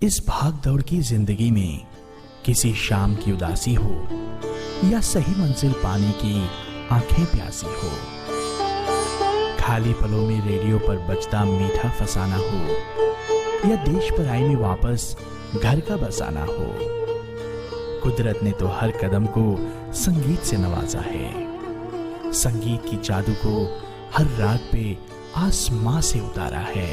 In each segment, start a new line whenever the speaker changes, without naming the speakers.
इस भाग दौड़ की जिंदगी में किसी शाम की उदासी हो या सही मंजिल पाने की आंखें प्यासी हो, खाली पलों में रेडियो पर बजता मीठा फसाना हो या देश पर आए में वापस घर का बसाना हो, कुदरत ने तो हर कदम को संगीत से नवाजा है। संगीत की जादू को हर रात पे आसमां से उतारा है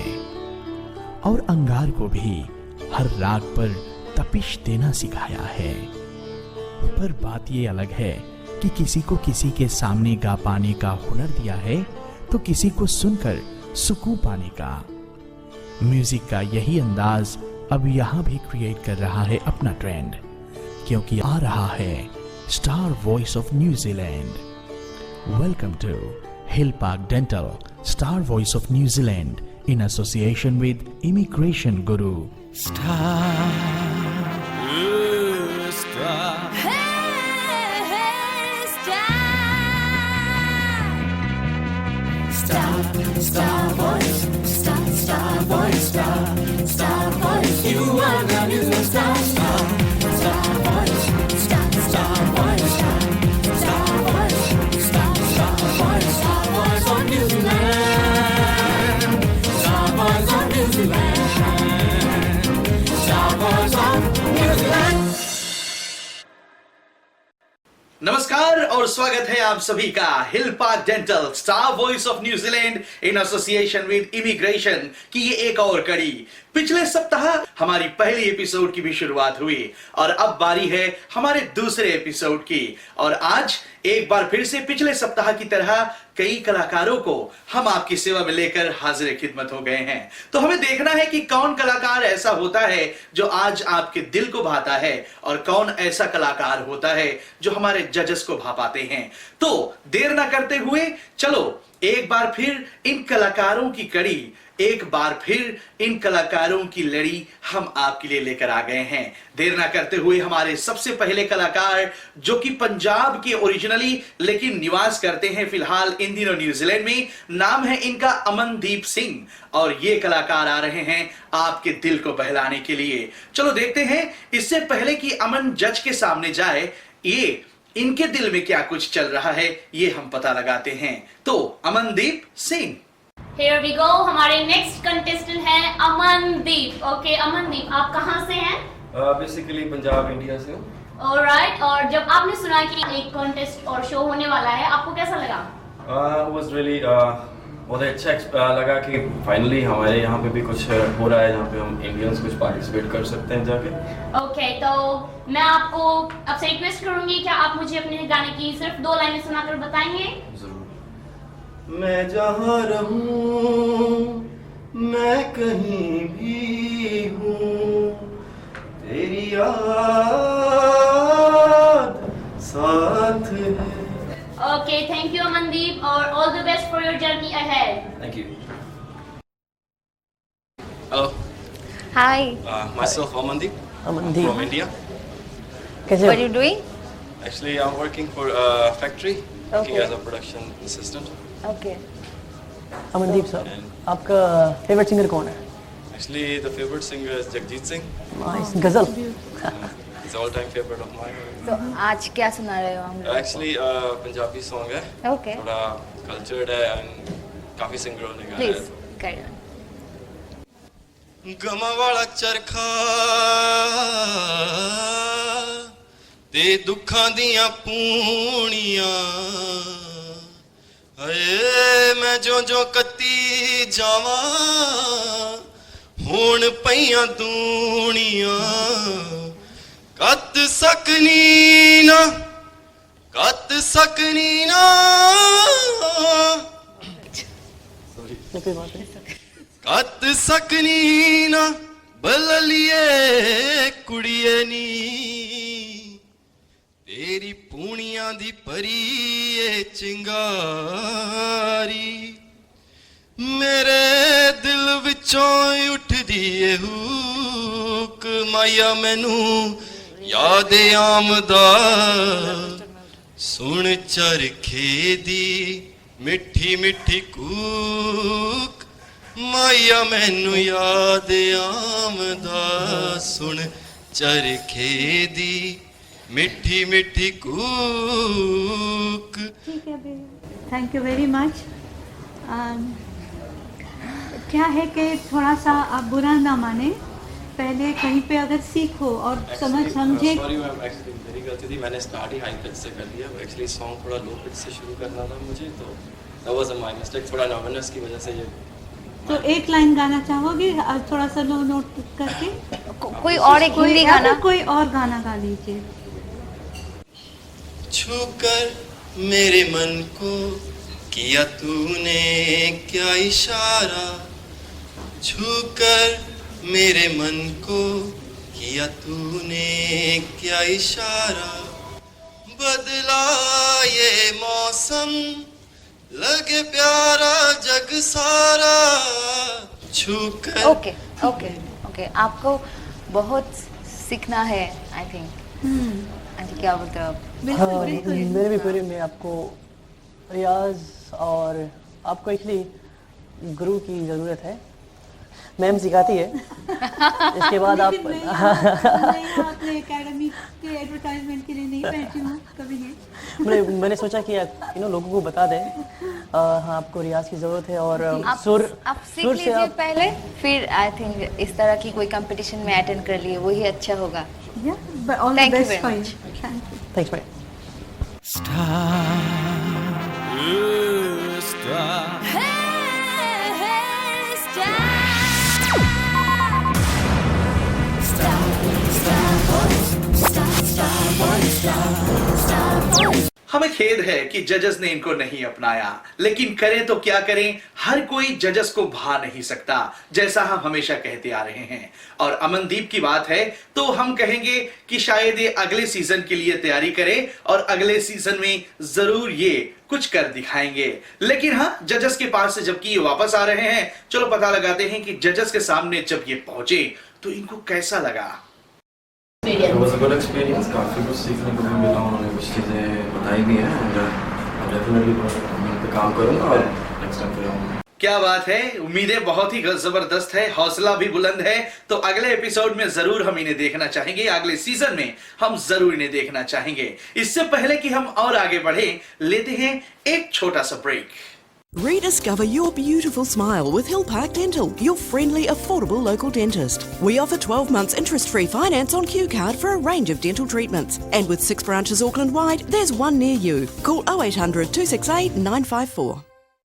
और अंगार को भी हर राग पर तपिश देना सिखाया है। पर बात ये अलग है कि किसी को किसी के सामने गा पाने का हुनर दिया है तो किसी को सुनकर सुकून पाने का। म्यूजिक का यही अंदाज अब यहां भी क्रिएट कर रहा है अपना ट्रेंड, क्योंकि आ रहा है Star Voice of New Zealand. Welcome to Hill Park Dental Star Voice of New Zealand in association with Immigration Guru.
Star, star,
Hey, hey, star. Star voice, star voice, star voice. You are the new star voice, star voice, star voice on New Zealand.
नमस्कार और स्वागत है आप सभी का Hill Park Dental Star Voice of New Zealand in association with immigration की ये एक और कड़ी। पिछले सप्ताह हमारी पहली एपिसोड की भी शुरुआत हुई और अब बारी है हमारे दूसरे एपिसोड की। और आज एक बार फिर से पिछले सप्ताह की तरह कई कलाकारों को हम आपकी सेवा में लेकर हाजिर खिदमत हो गए हैं। तो हमें देखना है कि कौन कलाकार ऐसा होता है जो आज आपके दिल को भाता है और कौन ऐसा कलाकार होता है जो हमारे जजेस को भा पाते हैं। तो देर ना करते हुए चलो एक बार फिर इन कलाकारों की कड़ी, एक बार फिर इन कलाकारों की लड़ी हम आपके लिए लेकर आ गए हैं। देर ना करते हुए हमारे सबसे पहले कलाकार जो कि पंजाब के ओरिजिनली लेकिन निवास करते हैं फिलहाल इन दिनों न्यूजीलैंड में, नाम है इनका अमनदीप सिंह और ये कलाकार आ रहे हैं आपके दिल को बहलाने के लिए। चलो देखते हैं इससे पहले कि अमन जज के सामने जाए ये इनके दिल में क्या कुछ चल रहा है ये हम पता लगाते हैं। तो Amandeep Singh.
Here we go. हमारे नेक्स्ट कंटेस्टेंट है अमनदीप। ओके अमनदीप, आप कहाँ से हैं?
बेसिकली पंजाब इंडिया से हूँ।
Alright, और जब आपने सुना कि एक कॉन्टेस्ट और शो होने वाला है, आपको कैसा लगा?
Was really बहुत अच्छा लगा कि फाइनली हमारे यहाँ पे भी कुछ हो रहा है जहाँ पे हम इंडियंस कुछ पार्टिसिपेट कर सकते हैं जाके।
ओके, तो मैं आपसे रिक्वेस्ट करूंगी क्या आप मुझे अपने गाने की सिर्फ 2 लाइनें सुनाकर बताएंगे?
जरूर। मैं जहाँ रहूँ, मैं कहीं भी हूँ, तेरी याद साथ है।
ओके, थैंक यू अमनदीप और all the best for your journey ahead.
Thank you. Hello.
Hi.
Myself Amandeep.
Amandeep.
From India.
What are you doing?
Actually, I'm working for a factory, working
Okay.
as a production assistant.
Okay. Amandeep sir,
And-
आपका favourite singer कौन है?
Actually, the favorite singer is Jagjit Singh.
Nice, गजल।
It's all-time favorite of mine.
तो आज क्या सुना रहे हो हम लोग?
Actually, पंजाबी song है,
Okay.
थोड़ा cultured है and काफी सिंगरों ने गाया
Please,
है।
carry on.
गमा वाला चरखा ते दुखां दियां पूणियां, हाय मैं जो कत्ती जावां हुण पईयां दूणियां, कत सकनी ना
कोई बात नहीं।
कत सकनी ना बललिए कुड़िए नी, तेरी पूनियां दी परी ए चिंगारी, मेरे दिल विचों उठदी ए हुक, माया मैनू याद आमदा, सुन चरखे दी मिठी मिठी कूक,
ਮਾਇਆ ਮੈਨੂੰ ਯਾਦ ਆਮਦਾ ਸੁਣ ਚਰਖੇ ਦੀ ਮਿੱਠੀ ਮਿੱਠੀ ਕੂਕ।
ठीक है baby, thank you very much. क्या है कि थोड़ा सा आप बुरा ना माने, पहले कहीं पे अगर सीखो और समझ समझे।
सॉरी मैम, एक्चुअली मेरी गलती थी, मैंने स्टार्ट ही हाई पिच से कर दिया। एक्चुअली सॉन्ग थोड़ा लो पिच से शुरू करना था मुझे, तो दैट वाज माय मिस्टेक। थोड़ा नर्वसनेस की वजह से ये।
तो एक लाइन गाना चाहोगे थोड़ा सा लो नोट करके?
कोई और एक हिंदी गाना?
कोई और गाना गा लीजिए।
छूकर मेरे मन को किया तूने क्या इशारा, छूकर मेरे मन को किया तूने क्या इशारा, बदला ये मौसम लगे प्यारा जग सारा, छूकर।
ओके ओके ओके, आपको बहुत सीखना है आई थिंक। आंटी क्या बोलते हो आप?
बिल्कुल बिल्कुल।
मेरे भी पूरे में आपको रियाज और आपको एक्चुअली गुरु की ज़रूरत है। मैम सिखाती है। इसके बाद आप
मैं अपने एकेडमी के एडवर्टाइजमेंट के लिए नहीं बैठी हूँ कभी नहीं।
मैंने सोचा कि लोगों को बता दें। हाँ, आपको रियाज की ज़रूरत है और सुर
आप सीख
सुर से
लीजिए
आप
पहले, फिर आई थिंक इस तरह की कोई कंपटीशन में अटेंड कर लिए, वही अच्छा होगा।
Yeah, all the
Thank you
best
very
for
much.
you. Thank you.
Thanks भाई।
हमें खेद है कि जजेस ने इनको नहीं अपनाया, लेकिन करें तो क्या करें, हर कोई जजेस को भा नहीं सकता, जैसा हम हमेशा कहते आ रहे हैं। और अमनदीप की बात है तो हम कहेंगे कि शायद ये अगले सीजन के लिए तैयारी करें और अगले सीजन में जरूर ये कुछ कर दिखाएंगे। लेकिन हाँ, जजेस के पास से जबकि ये वापस आ रहे हैं, चलो पता लगाते हैं कि जजेस के सामने जब ये पहुंचे तो इनको कैसा लगा।
It was a good experience, काफ़ी कुछ सीखने को भी मिला, उन्होंने कुछ चीज़ें बताई भी हैं और डेफिनेटली मैं पे काम करूँगा और नेक्स्ट टाइम पे आऊँगा।
क्या बात है, उम्मीदें बहुत ही जबरदस्त है, हौसला भी बुलंद है। तो अगले एपिसोड में जरूर हम इन्हें देखना चाहेंगे, अगले सीजन में हम जरूर इन्हें देखना चाहेंगे। इससे पहले कि हम और आगे बढ़े, लेते हैं एक छोटा सा break.
Rediscover your beautiful smile with Hill Park Dental, your friendly, affordable local dentist. We offer 12 months interest-free finance on Q-Card for a range of dental treatments. And with 6 branches Auckland-wide, there's one near you. Call 0800 268 954.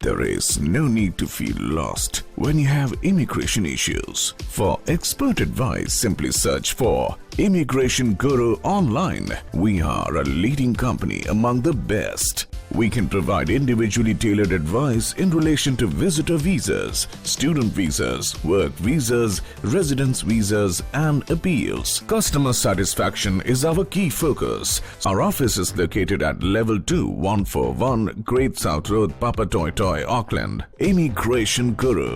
There is no need to feel lost when you have immigration issues. For expert advice, simply search for Immigration Guru online. We are a leading company among the best. We can provide individually tailored advice in relation to visitor visas, student visas, work visas, residence visas and appeals. Customer satisfaction is our key focus. Our office is located at level 2, 141 Great South Road, Papatoetoe, Auckland. Immigration Guru.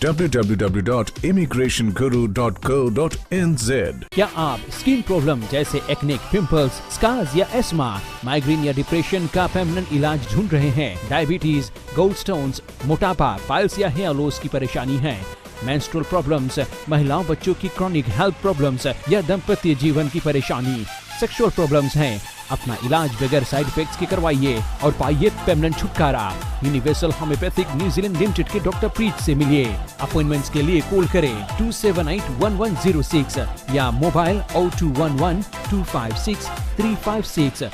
www.immigrationguru.co.nz.
क्या आप skin problem जैसे एक्निक, pimples, scars या ESMA, migraine या depression का permanent इलाज ढूंढ रहे हैं? डायबिटीज, गोल्ड स्टोन्स, मोटापा, पाइल्स या हेयर लॉस की परेशानी है? मेंस्ट्रुअल प्रॉब्लम्स, महिलाओं बच्चों की क्रॉनिक हेल्थ प्रॉब्लम्स या दाम्पत्य जीवन की परेशानी, सेक्सुअल प्रॉब्लम्स हैं? अपना इलाज बगैर साइड इफेक्ट्स के करवाइए और पाइए परमानेंट छुटकारा। यूनिवर्सल होम्योपैथिक न्यूजीलैंड लिमिटेड के डॉक्टर प्रीत से मिलिए। अपॉइंटमेंट्स के लिए कॉल करें 278-1106 या mobile 0211-256-356।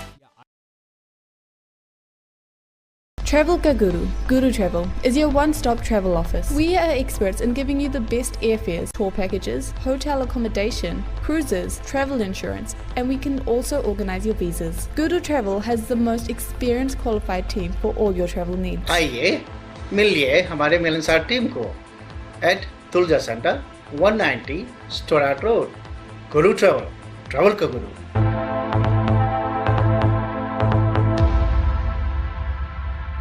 Travel Guru. Guru Travel is your one-stop travel office. We are experts in giving you the best airfares, tour packages, hotel accommodation, cruises, travel insurance, and we can also organize your visas. Guru Travel has the most experienced qualified team for all your travel needs.
आइए मिलिए हमारे मिलनसार team को at Tulja centre 190 Stoddard road. Guru travel, travel का गुरु।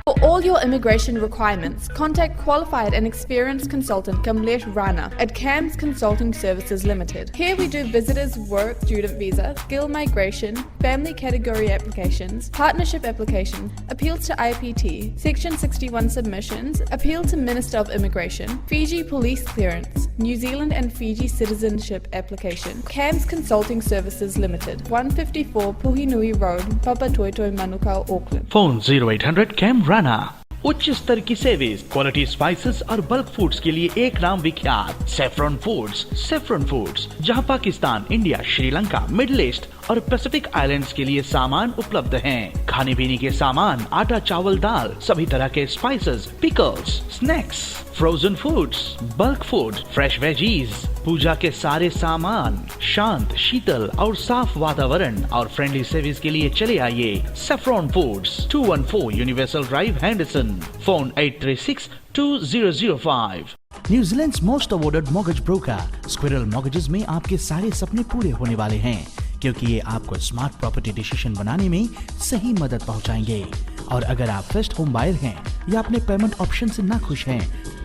For all your your immigration requirements, contact qualified and experienced consultant Kamlesh Rana at CAMS Consulting Services Limited. Here we do visitors, work, student visa, skill migration, family category applications, partnership application, appeals to IPT, Section 61 submissions, appeal to Minister of Immigration, Fiji police clearance, New Zealand and Fiji citizenship application. CAMS Consulting Services Limited, 154 Puhinui Road, Papa Toitoi, Manukau, Auckland.
Phone 0800 कैम राना। उच्च स्तर की service, quality spices और bulk foods के लिए एक नाम विख्यात सेफ्रॉन फूड्स। सेफ्रॉन फूड्स जहां Pakistan, India, Sri Lanka, middle east और पैसिफिक आइलैंड्स के लिए सामान उपलब्ध हैं। खाने पीने के सामान, आटा, चावल, दाल, सभी तरह के spices, pickles, snacks, frozen foods, bulk food, fresh veggies, पूजा के सारे सामान, शांत, शीतल और साफ वातावरण और फ्रेंडली सर्विस के लिए चले आइए saffron foods, 214 universal drive, Henderson. Phone 836-2005।
New Zealand's most awarded mortgage broker squirrel mortgages में आपके सारे सपने पूरे होने वाले हैं, क्योंकि ये आपको स्मार्ट प्रॉपर्टी डिसीजन बनाने में सही मदद पहुंचाएंगे। और अगर आप फर्स्ट होम बायर हैं या अपने पेमेंट ऑप्शन से ना खुश हैं,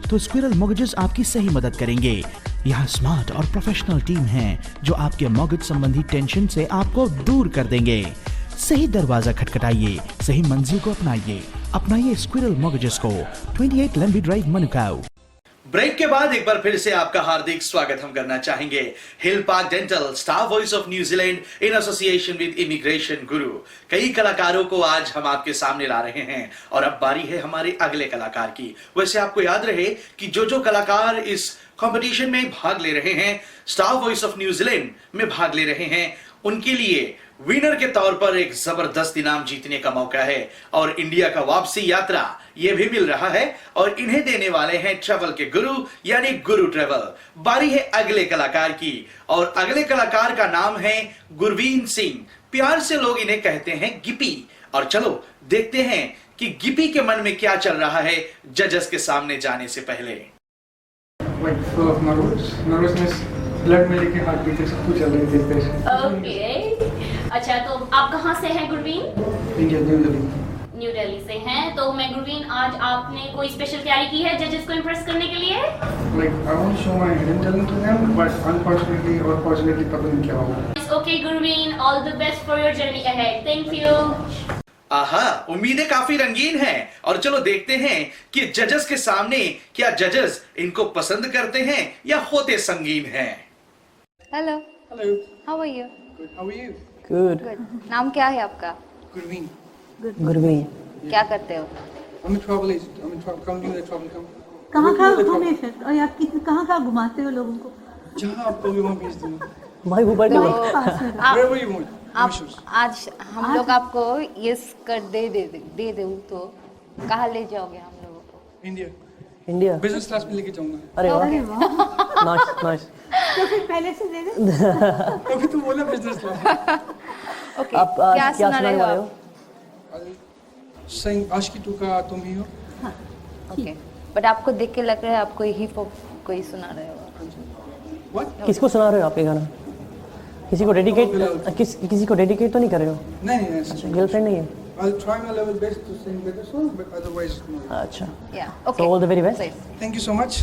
तो स्क्विरल मॉर्गेजेस आपकी सही मदद करेंगे। यहाँ स्मार्ट और प्रोफेशनल टीम है जो आपके मॉर्गेज संबंधी टेंशन से आपको दूर कर देंगे। सही दरवाजा खटखटाइए, सही मंजिल को अपनाइए स्क्विरल मॉर्गेजेस को, 28 लंबी ड्राइव, मनुकाउ।
ब्रेक के बाद एक बार फिर से आपका हार्दिक स्वागत हम करना चाहेंगे। Hill Park Dental, Star Voice of New Zealand in association with Immigration Guru. कई कलाकारों को आज हम आपके सामने ला रहे हैं और अब बारी है हमारे अगले कलाकार की। वैसे आपको याद रहे कि जो कलाकार इस कंपटीशन में भाग ले रहे हैं, स्टार वॉइस ऑफ न्यूजीलैंड में भाग ले रहे हैं, उनके लिए विनर के तौर पर एक जबरदस्त इनाम जीतने का मौका है और इंडिया का वापसी यात्रा ये भी मिल रहा है और इन्हें देने वाले हैं ट्रैवल के गुरु यानी गुरु ट्रैवल। बारी है अगले कलाकार की और अगले कलाकार का नाम है गुरवीन सिंह। प्यार से लोग इन्हें कहते हैं गिपी। और चलो देखते हैं कि गिपी के मन में क्या चल रहा है जजेस के सामने जाने से पहले।
ब्लड में लेके हार्ट बीट सब कुछ चल रही थी।
ओके, अच्छा तो आप कहाँ से हैं Gurveen?
India, new Delhi.
New Delhi से हैं। तो मैं गुरवीन, आज आपने कोई स्पेशल तैयारी की है जजेस को इम्प्रेस करने के लिए?
Like I want to show my hidden talent to them, but unfortunately or fortunately पता नहीं क्या होगा।
It's okay Gurveen, all the best for your journey ahead. Thank you.
आहा, उम्मीदें काफी रंगीन हैं और चलो देखते हैं कि जजेस के सामने क्या जजेस इनको पसंद करते हैं या होते संगीन हैं।
Hello.
Hello.
How are you?
Good. How are you?
Good.
नाम क्या है आपका?
गुरवीन।
गुरवीन।
क्या करते हो?
I'm a travel agent. I'm a counting the travel company.
कहाँ घूमे फिर और आप कहाँ घुमाते हो लोगों को?
जहाँ आप कहोगे वहाँ भेज दूँगा।
भाई वो बर्थडे
Wherever you want.
आप आज हम लोग आपको यस कर दे दूँ तो कहाँ ले जाओगे हम लोगों को?
इंडिया। बिजनेस क्लास में लेके जाऊँगा।
अरे वाह। नाइस।
तो फिर पहले से दे दे।
अभी तो बोला बिजनेस क्लास।
ओके।
आप क्या सुनाने वाले हो?
सिंग आशिकी 2 का तुम ही हो।
ओके, बट आपको देख के लग रहा है आप कोई हिप हॉप कोई सुना रहे हो।
किसको सुना रहे हो आप ये गाना? किसी को डेडिकेट तो नहीं कर रहे हो?
नहीं।
गर्लफ्रेंड नहीं है?
I'll try my level best to sing better song, but otherwise no.
अच्छा।
Yeah.
Okay. So all the very best.
Thank you so much.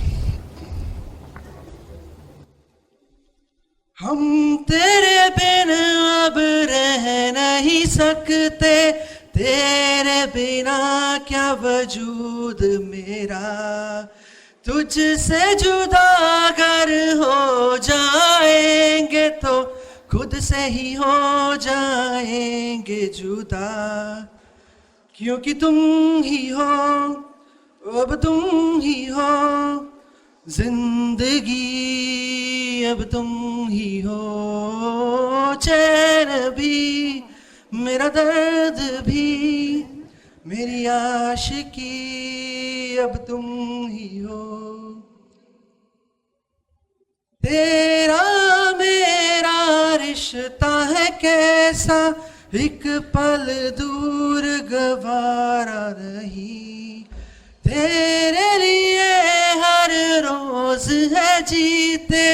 हम तेरे बिन अब रह नहीं सकते, तेरे बिना क्या वजूद मेरा, तुझसे जुदा अगर हो जाएंगे तो खुद से ही हो जाएंगे जुदा, क्योंकि तुम ही हो, अब तुम ही हो जिंदगी, अब तुम ही हो चैन भी, मेरा दर्द भी, मेरी आशिकी, अब तुम ही हो। तेरा मेरा रिश्ता है कैसा, एक पल दूर गवारा नहीं, तेरे लिए हर रोज है जीते,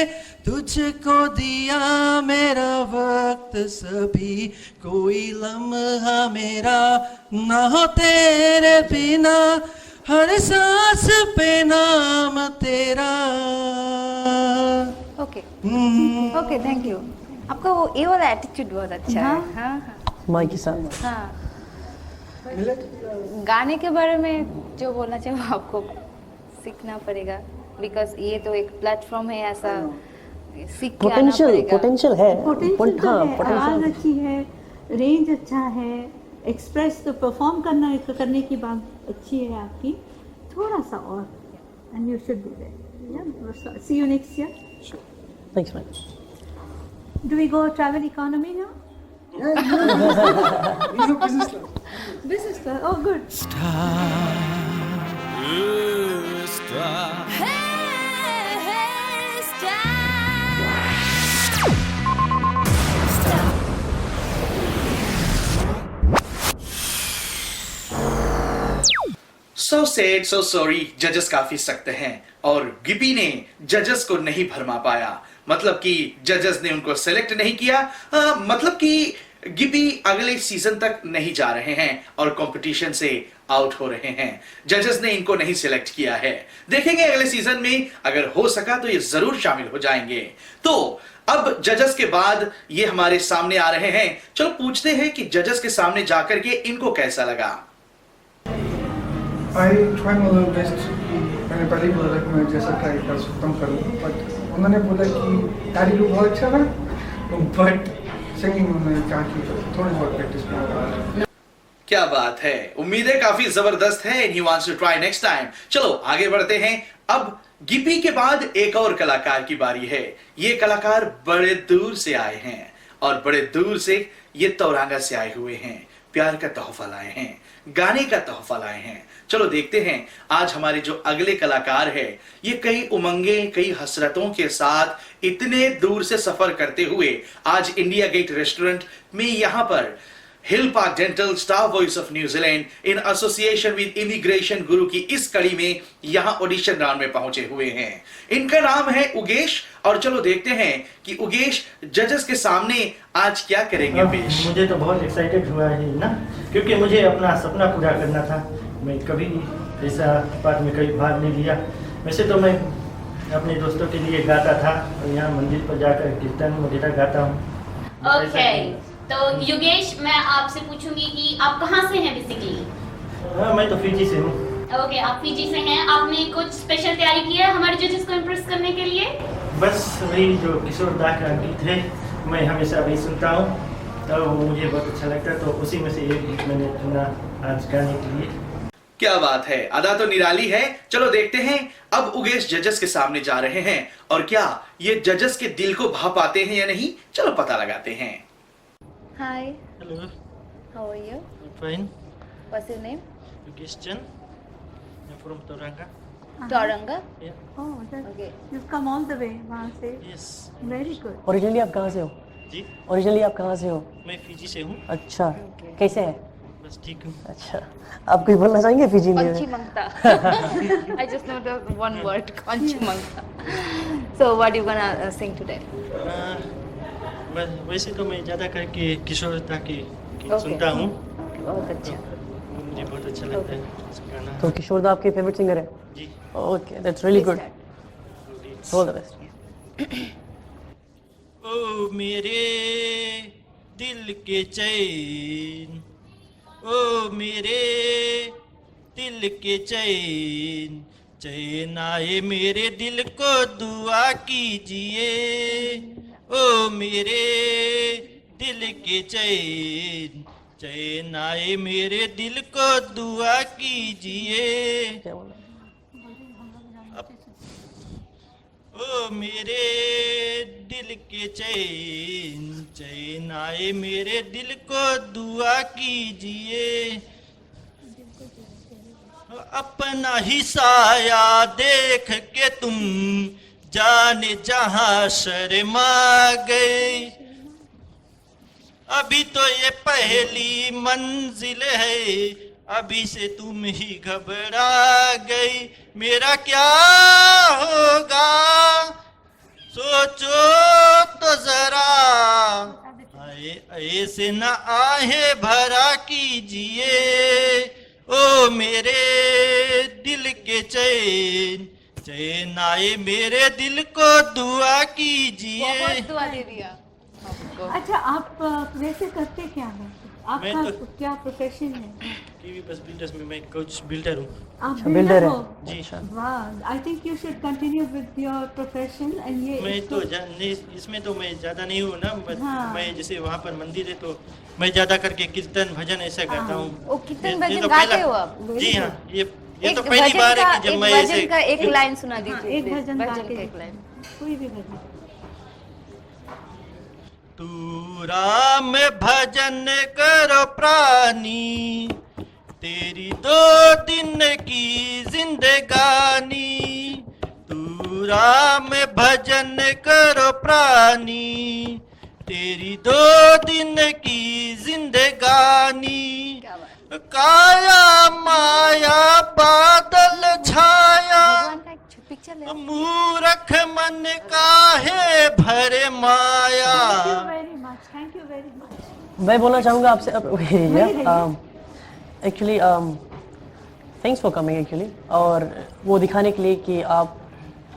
तुझको दिया मेरा वक्त सभी, कोई लम्हा मेरा ना हो तेरे बिना,
हर सांस पे नाम तेरा।
Okay okay, thank you. आपका वो ये वाला एटीट्यूड बहुत अच्छा है। हाँ हाँ
माई के साथ।
हाँ, गाने के बारे में जो बोलना चाहिए वो आपको सीखना पड़ेगा, बिकॉज ये तो एक प्लेटफॉर्म है, ऐसा सीख के आना पड़ेगा।
पोटेंशियल है,
पोटेंशियल तो है, आवाज़ अच्छी है, रेंज अच्छा है, एक्सप्रेस तो परफॉर्म करने की बात अच्छी है आपकी, थोड़ा सा और, and you should be there. See you next year.
Thanks ma'am.
Do we go travel economy now? Business class. Oh, good.
So sad, so sorry, जजेस काफी सख्त हैं और गिपी ने जजेस को नहीं भरमा पाया। मतलब कि जजेस ने उनको सेलेक्ट नहीं किया, मतलब कि गिपी अगले सीजन तक नहीं जा रहे हैं और कंपटीशन से आउट हो रहे हैं। जजेस ने इनको नहीं सिलेक्ट किया है। देखेंगे अगले सीजन में, अगर हो सका तो ये जरूर शामिल हो जाएंगे। तो अब जजेस के बाद ये हमारे सामने आ रहे हैं। चलो पूछते हैं कि जजेस के सामने जाकर के इनको कैसा लगा।
I try my level best। मैंने पहले ही बोला कि मैं जैसा ट्राई कर सकता हूँ करूँ, बट उन्होंने बोला कि एटीट्यूड बहुत अच्छा था, बट सिंगिंग उन्होंने कहा कि थोड़ी बहुत प्रैक्टिस करना।
क्या बात है, उम्मीदें काफी जबरदस्त है। And he wants to try next time। चलो आगे बढ़ते हैं। अब गिपी के बाद एक और कलाकार की बारी है। ये कलाकार बड़े दूर से आए हैं और बड़े दूर से ये तौरांगा से आए हुए हैं। प्यार का तोहफा लाए हैं, गाने का तोहफा लाए हैं। चलो देखते हैं आज हमारे जो अगले कलाकार है, ये कई उमंगे, कई हसरतों के साथ इतने दूर से सफर करते हुए आज इंडिया गेट रेस्टोरेंट में यहाँ पर Hill Park Dental Star Voice of New Zealand in association with Immigration Guru की इस कड़ी में यहाँ ऑडिशन राउंड में पहुंचे हुए हैं। इनका नाम है उगेश और चलो देखते हैं कि उगेश जजेस के सामने आज क्या करेंगे पेश।
मुझे तो बहुत एक्साइटेड हुआ है ना, क्योंकि मुझे अपना सपना पूरा करना था। मैं कभी ऐसा पार्ट में कभी भाग नहीं लिया। वैसे तो मैं अपने दोस्तों के लिए गाता था और यहाँ मंदिर पर जाकर कीर्तन वगैरह गाता हूँ।
ओके, तो योगेश मैं आपसे पूछूंगी कि आप कहाँ से हैं बेसिकली?
मैं तो फिजी से हूँ।
ओके, आप फिजी से हैं। आपने कुछ स्पेशल तैयारी की है हमारे जजेस को इम्प्रेस करने के लिए?
बस वही जो किशोर दा का गीत है, मैं हमेशा वही सुनता हूँ तो वो मुझे बहुत अच्छा लगता है, तो उसी में से एक गीत मैंने चुना आज गाने के लिए।
क्या बात है, अदा तो निराली है। चलो देखते हैं अब उगेश जजेस के सामने जा रहे हैं और क्या ये जजेस के दिल को भा पाते हैं या नहीं, चलो पता लगाते हैं।
Hi.
Hello.
How are you?
I'm fine.
What's your name?
Yogesh Chan. I'm from Tauranga.
Tauranga?
Yeah.
Oh, that's
Okay.
You've come all the way वहाँ से।
Yes.
Very good.
ओरिजिनली आप कहाँ से हो?
जी?
ओरिजिनली आप कहाँ से हो?
मैं फिजी से हूँ।
अच्छा, कैसे है?
बस ठीक हूँ।
अच्छा, आप कुछ बोलना चाहेंगे फिजी में?
Conchi Mangta. I just know the one word, Conchi Mangta. So what you gonna sing today?
वैसे तो मैं ज़्यादा करके किशोर दा के गीत सुनता हूँ।
बहुत अच्छा।
मुझे बहुत अच्छा लगता है गाना।
तो किशोर दा आपके फेवरेट सिंगर है?
जी।
Okay, that's really good. All the best.
ओ मेरे दिल के चैन, ओ मेरे दिल के चैन, चैन आए मेरे दिल को दुआ कीजिए। ओ मेरे दिल के चैन, चैन आए मेरे दिल को दुआ कीजिए। ओ मेरे दिल के चैन, चैन आए मेरे दिल को दुआ कीजिए। अपना ही साया देख के तुम जाने जहां शर्मा गए। अभी तो ये पहली मंजिल है, अभी से तुम ही घबरा गई। मेरा क्या होगा सोचो तो जरा, ऐसे न आहे भरा कीजिए।
ओ मेरे दिल के चैन चैन आए मेरे दिल को दुआ कीजिए।
बहुत दुआ दे दिया।
अच्छा, आप वैसे करते क्या हैं? आपका क्या प्रोफेशन है?
टीवी बस बिल्डर्स में मैं कुछ बिल्डर हूँ।
आप बिल्डर हो?
जी।
वाह, I think you should continue with your profession. And ये
मैं तो इसमें तो मैं ज़्यादा नहीं हूँ ना, मैं जैसे वहाँ पर मंदिर है तो मैं ज़्यादा करके कीर्तन भजन ऐसा करता हूँ।
कीर्तन भजन गाते हो आप?
जी हाँ, ये तो पहली बार है कि जब मैं ऐसे
भजन का एक लाइन सुना दीजिए।
एक भजन
का एक लाइन,
कोई भी भजन।
तू राम भजन करो प्राणी, तेरी 2 दिन की जिंदगानी। तू राम भजन करो प्राणी, तेरी 2 दिन की जिंदगानी। काया माया बादल छाया, मूरख मन काहे भरे माया।
Thank you very much.
मैं बोलना चाहूँगा आपसे actually thanks for coming actually, और वो दिखाने के लिए कि आप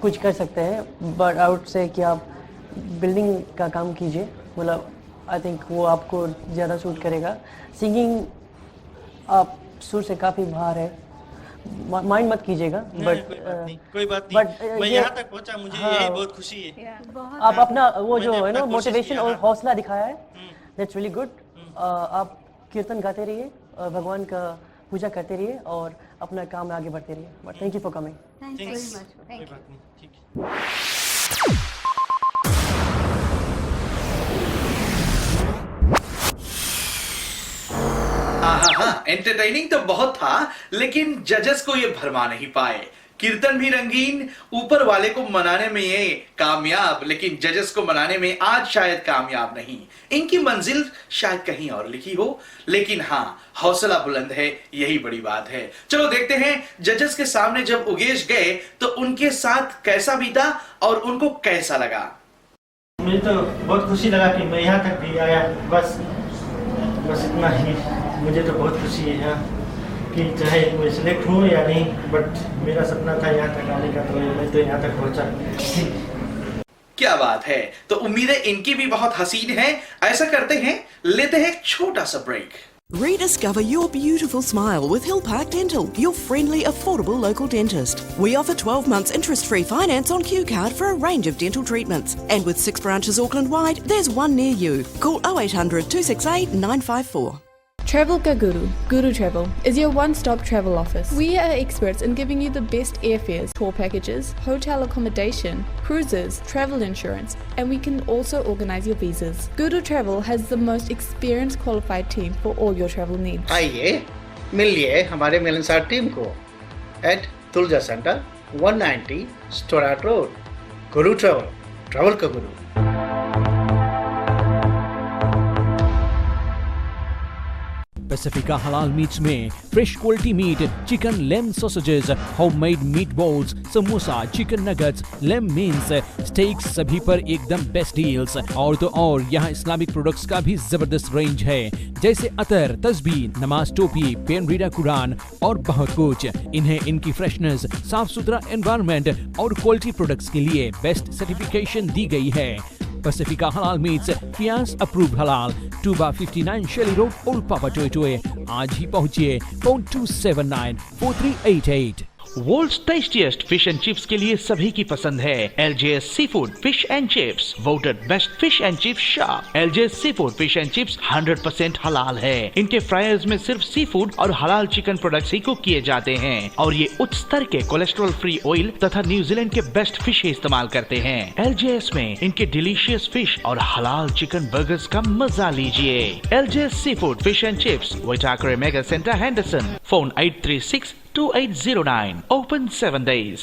कुछ कर सकते हैं। बट आई वुड से कि आप बिल्डिंग का काम कीजिए, मतलब आई थिंक वो आपको ज़्यादा सूट करेगा। सिंगिंग आप सुर से काफ़ी बाहर है, माइंड मत कीजिएगा। बट
कोई बात नहीं, मैं यहाँ तक पहुँचा, मुझे यही बहुत खुशी है।
आप अपना वो जो है ना मोटिवेशन और हौसला दिखाया है, दैट्स रियली गुड। आप कीर्तन गाते रहिए, भगवान का पूजा करते रहिए और अपना काम में आगे बढ़ते रहिए। But thank you for coming.
Thank you very much.
कोई बात नहीं, ठीक है।
हाँ, एंटरटेनिंग तो बहुत था, लेकिन जजेस को ये भरमा नहीं पाए। कीर्तन भी रंगीन, ऊपर वाले को मनाने में ये कामयाब, लेकिन जजेस को मनाने में आज शायद कामयाब नहीं। इनकी मंजिल शायद कहीं और लिखी हो, लेकिन हाँ, हौसला बुलंद है, यही बड़ी बात है। चलो देखते हैं जजेस के सामने जब उगेश गए तो उनके साथ कैसा बीता और उनको कैसा लगा।
मुझे तो बहुत खुशी लगा कि मैं यहाँ तक भी आया। बस इतना ही। मुझे तो बहुत खुशी है यहाँ कि चाहे मैं सिलेक्ट हूँ या नहीं, बट मेरा सपना था यहाँ तक आने का, तो मैं तो यहाँ तक पहुँचा।
क्या बात है। तो उम्मीदें इनकी भी बहुत हसीन है। ऐसा करते हैं, लेते हैं एक छोटा सा break.
Rediscover your beautiful smile with Hill Park Dental, your friendly, affordable local dentist. We offer 12 months interest-free finance on Q Card for a range of dental treatments. And with 6 branches Auckland-wide, there's one near you. Call 0800 268 954.
Travel Ka Guru. Guru Travel is your one-stop travel office. We are experts in giving you the best airfares, tour packages, hotel accommodation, cruises, travel insurance, and we can also organize your visas. Guru Travel has the most experienced qualified team for all your travel needs.
आइए मिलिए हमारे मिलनसार team को at Tulja centre 190 Stoddard road. Guru travel का गुरु।
Pacifica Halal Meats में fresh quality meat, chicken lamb sausages, homemade meat balls, samosa, chicken nuggets, lamb mince, steaks, सभी पर एकदम बेस्ट डील्स। और तो और यहाँ इस्लामिक प्रोडक्ट्स का भी जबरदस्त रेंज है, जैसे अतर, तस्बीह, नमाज टोपी, पेन रीडर कुरान और बहुत कुछ। इन्हें इनकी फ्रेशनेस, साफ सुथरा एनवायरनमेंट और क्वालिटी प्रोडक्ट्स के लिए बेस्ट सर्टिफिकेशन दी गई है। Pacifica Halal Meats, Fiance Approved Halal, 2/59 Shelley Road, Old Papa Toitoe. आज ही पहुँचिए, phone 279-4388।
World's tastiest fish and chips के लिए सभी की पसंद है LJS seafood fish and chips, voted best fish and chips shop. LJS seafood fish and chips 100% हलाल है। इनके फ्रायर्स में सिर्फ सीफूड और हलाल चिकन प्रोडक्ट्स ही कुक किए जाते हैं और ये उच्च स्तर के कोलेस्ट्रॉल फ्री ऑयल तथा न्यूजीलैंड के बेस्ट फिश इस्तेमाल करते हैं। LJS में इनके डिलीशियस फिश और हलाल चिकन बर्गर्स का मजा लीजिए। LJS seafood fish and chips, Waitakere Mega Center, Henderson. Phone 836-2809. Open 7 days.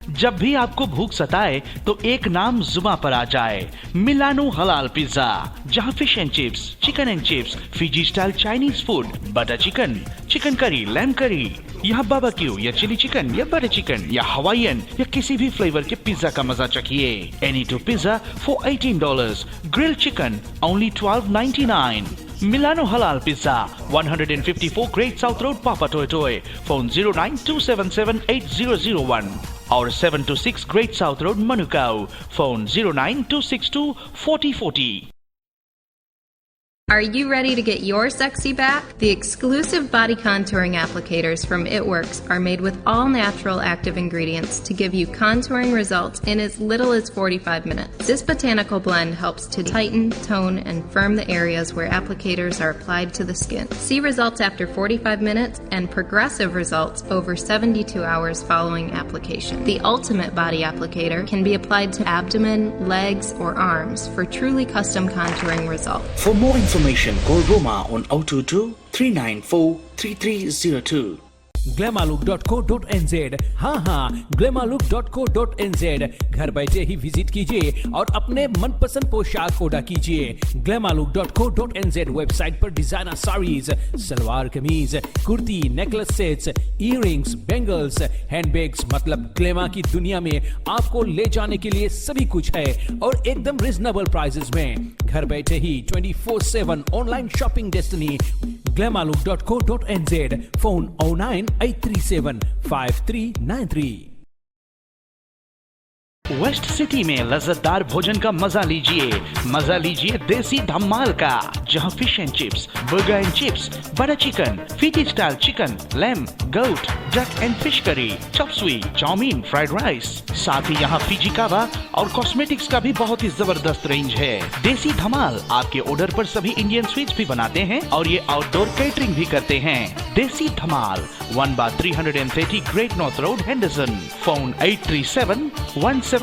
जब भी आपको भूख सताए तो एक नाम जुबां पर आ जाए, मिलानो हलाल पिज्जा, जहां fish and chips, chicken and chips, Fiji style Chinese food, butter chicken, chicken curry, lamb curry, यहाँ बारबेक्यू या चिली चिकन या बटर चिकन या हवाईयन या किसी भी फ्लेवर के पिज्जा का मजा चखिए। Any two pizza for $18, grill chicken only $12.99, Milano Halal Pizza, 154 Great South Road, Papa Toy. Phone 092778001 or 726 Great South Road, Manukau. Phone 092624040.
Are you ready to get your sexy back? The exclusive body contouring applicators from It Works are made with all natural active ingredients to give you contouring results in as little as 45 minutes. This botanical blend helps to tighten, tone, and firm the areas where applicators are applied to the skin. See results after 45 minutes and progressive results over 72 hours following application. The ultimate body applicator can be applied to abdomen, legs, or arms for truly custom contouring results.
For more information, call Roma on 022-394-3302.
Glamaluk.co.nz। हाँ, Glamaluk.co.nz। घर बैठे ही visit कीजिए और अपने मनपसंद पोशाक order कीजिए। Glamaluk.co.nz website पर designer saris, salwar kameez, kurti, necklace sets, earrings, bangles, handbags, मतलब ग्लैमा की दुनिया में आपको ले जाने के लिए सभी कुछ है और एकदम रिजनेबल प्राइसेस में। घर बैठे ही 24/7 online shopping destiny Glamaluk.co.nz। Phone 098375393।
West City में लज्जतदार भोजन का मजा लीजिए देसी धमाल का, जहां fish and chips, burger and chips, butter chicken, Fiji style chicken, lamb, goat, duck and fish curry, chop suey, chow mein, fried rice, साथ ही यहां फिजी कावा और कॉस्मेटिक्स का भी बहुत ही जबरदस्त रेंज है। देसी धमाल आपके ऑर्डर पर सभी इंडियन स्वीट्स भी बनाते हैं और ये आउटडोर कैटरिंग भी करते हैं। Desi Dhamaal 1/330 Great North Road, Henderson. Phone 837-1762।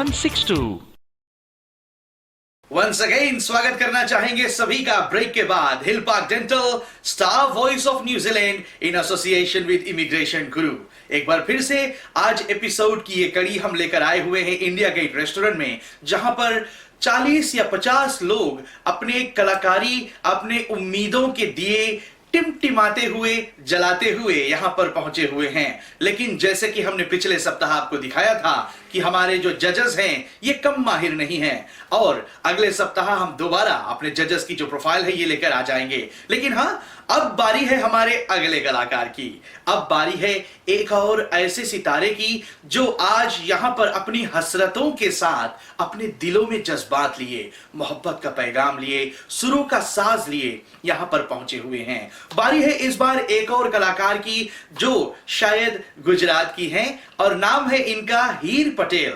Once again स्वागत करना चाहेंगे सभी का ब्रेक के बाद Hill Park Dental, Star Voice of New Zealand in association with Immigration Guru. एक बार फिर से आज एपिसोड की ये कड़ी हम लेकर आए हुए हैं इंडिया गेट रेस्टोरेंट में, जहां पर 40 या 50 लोग अपने कलाकारी, अपने उम्मीदों के दिए टिमटिमाते हुए, जलाते हुए यहां पर पहुंचे हुए हैं। लेकिन जैसे कि हमने पिछले सप्ताह आपको दिखाया था कि हमारे जो जजेस हैं ये कम माहिर नहीं हैं और अगले सप्ताह हम दोबारा अपने जजेस की जो प्रोफाइल है ये लेकर आ जाएंगे। लेकिन हाँ, अब बारी है हमारे अगले कलाकार की। अब बारी है एक और ऐसे सितारे की जो आज यहां पर अपनी हसरतों के साथ अपने दिलों में जज्बात लिए, मोहब्बत का पैगाम लिए, सुरों का साज लिए यहां पर पहुंचे हुए हैं। बारी है इस बार एक और कलाकार की जो शायद गुजरात की हैं और नाम है इनका हीर पटेल।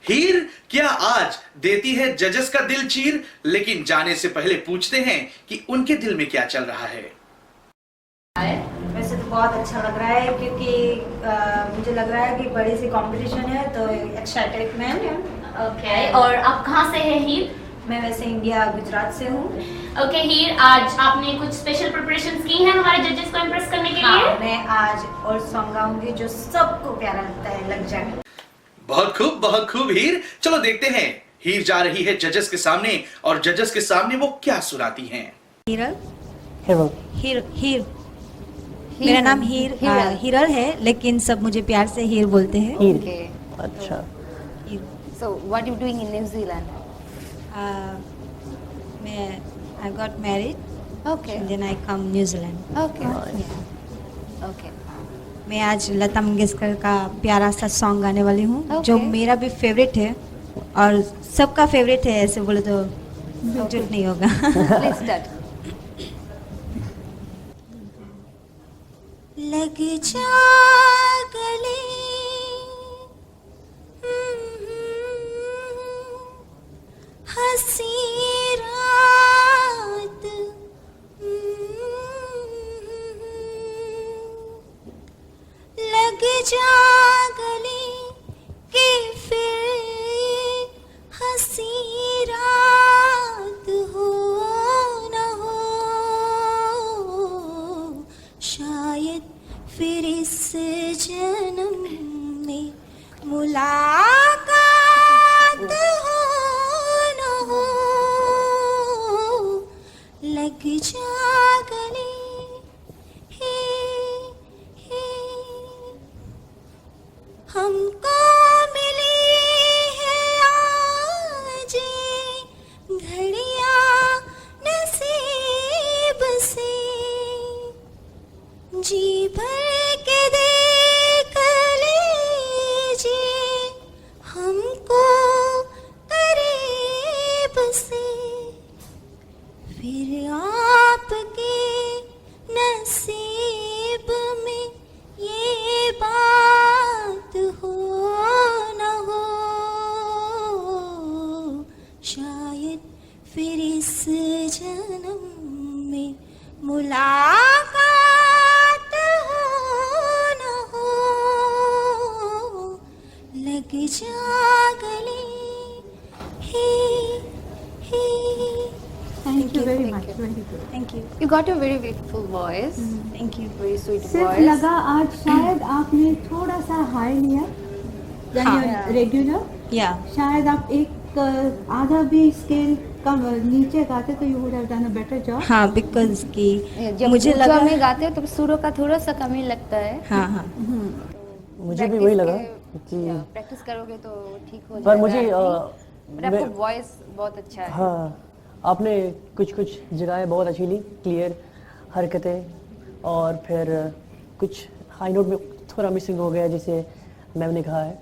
हीर क्या आज देती है जजेस का दिल चीर, लेकिन जाने से पहले पूछते हैं कि उनके दिल में क्या चल रहा है।
वैसे तो बहुत अच्छा लग रहा है क्योंकि मुझे लग रहा है कि बड़ी सी कंपटीशन है तो एक्साइटमेंट है।
ओके, और आप कहाँ से हैं हीर?
मैं वैसे इंडिया, गुजरात से हूँ।
ओके हीर, आज आपने कुछ स्पेशल प्रिपरेशंस की हैं हमारे जजेस को इम्प्रेस करने के लिए?
मैं आज और सॉन्ग गाऊंगी जो सबको प्यारा लगता है, लग जाए।
बहुत खूब हीर। चलो देखते हैं हीर जा रही है जजेस के सामने और जजेस के सामने वो क्या सुनाती हैं।
मेरा नाम हिरल है, लेकिन सब मुझे प्यार से हीर बोलते हैं।
अच्छा। So what you doing in New Zealand?
I got married.
Okay.
And then I come New Zealand.
Okay. Yeah. Okay.
मैं आज लता मंगेशकर का प्यारा सा सॉन्ग गाने वाली हूँ, जो मेरा भी फेवरेट है और सबका फेवरेट है, ऐसे बोले तो झूठ नहीं होगा।
Please start.
लग जा गले हंसी रात, लग जा गले के फिर हंसी रात हो न हो, शायद फिर इस जन्म में मुलाकात हो न हो, लग जा गले हमको मिली है आज घड़ियां नसीब से।
फिर आपके नसीब में ये बात हो न हो, शायद फिर इस जन्म में मुलाकात हो न हो, लग जा गले ही।
Thank you very much. Very good.
Thank you. You got a very beautiful voice.
Thank you.
Very sweet
सिर्फ
voice.
लगा आज शायद आपने थोड़ा सा हाई लिया रेगुलर,
या
शायद आप एक आधा भी स्केल कम नीचे गाते तो you would have done a better job.
हाँ, बिकॉज कि
जब
मुझे लगा
में गाते हो तो सुरों का थोड़ा सा कमी लगता है।
हाँ हाँ
मुझे भी वही लगा कि
प्रैक्टिस करोगे तो ठीक हो
पर मुझे
पर आपका वॉइस बहुत अच्छा है।
हाँ, आपने कुछ कुछ जगहें बहुत अच्छी ली, क्लियर हरकतें, और फिर कुछ हाई नोट में थोड़ा मिसिंग हो गया जैसे मैम ने कहा है,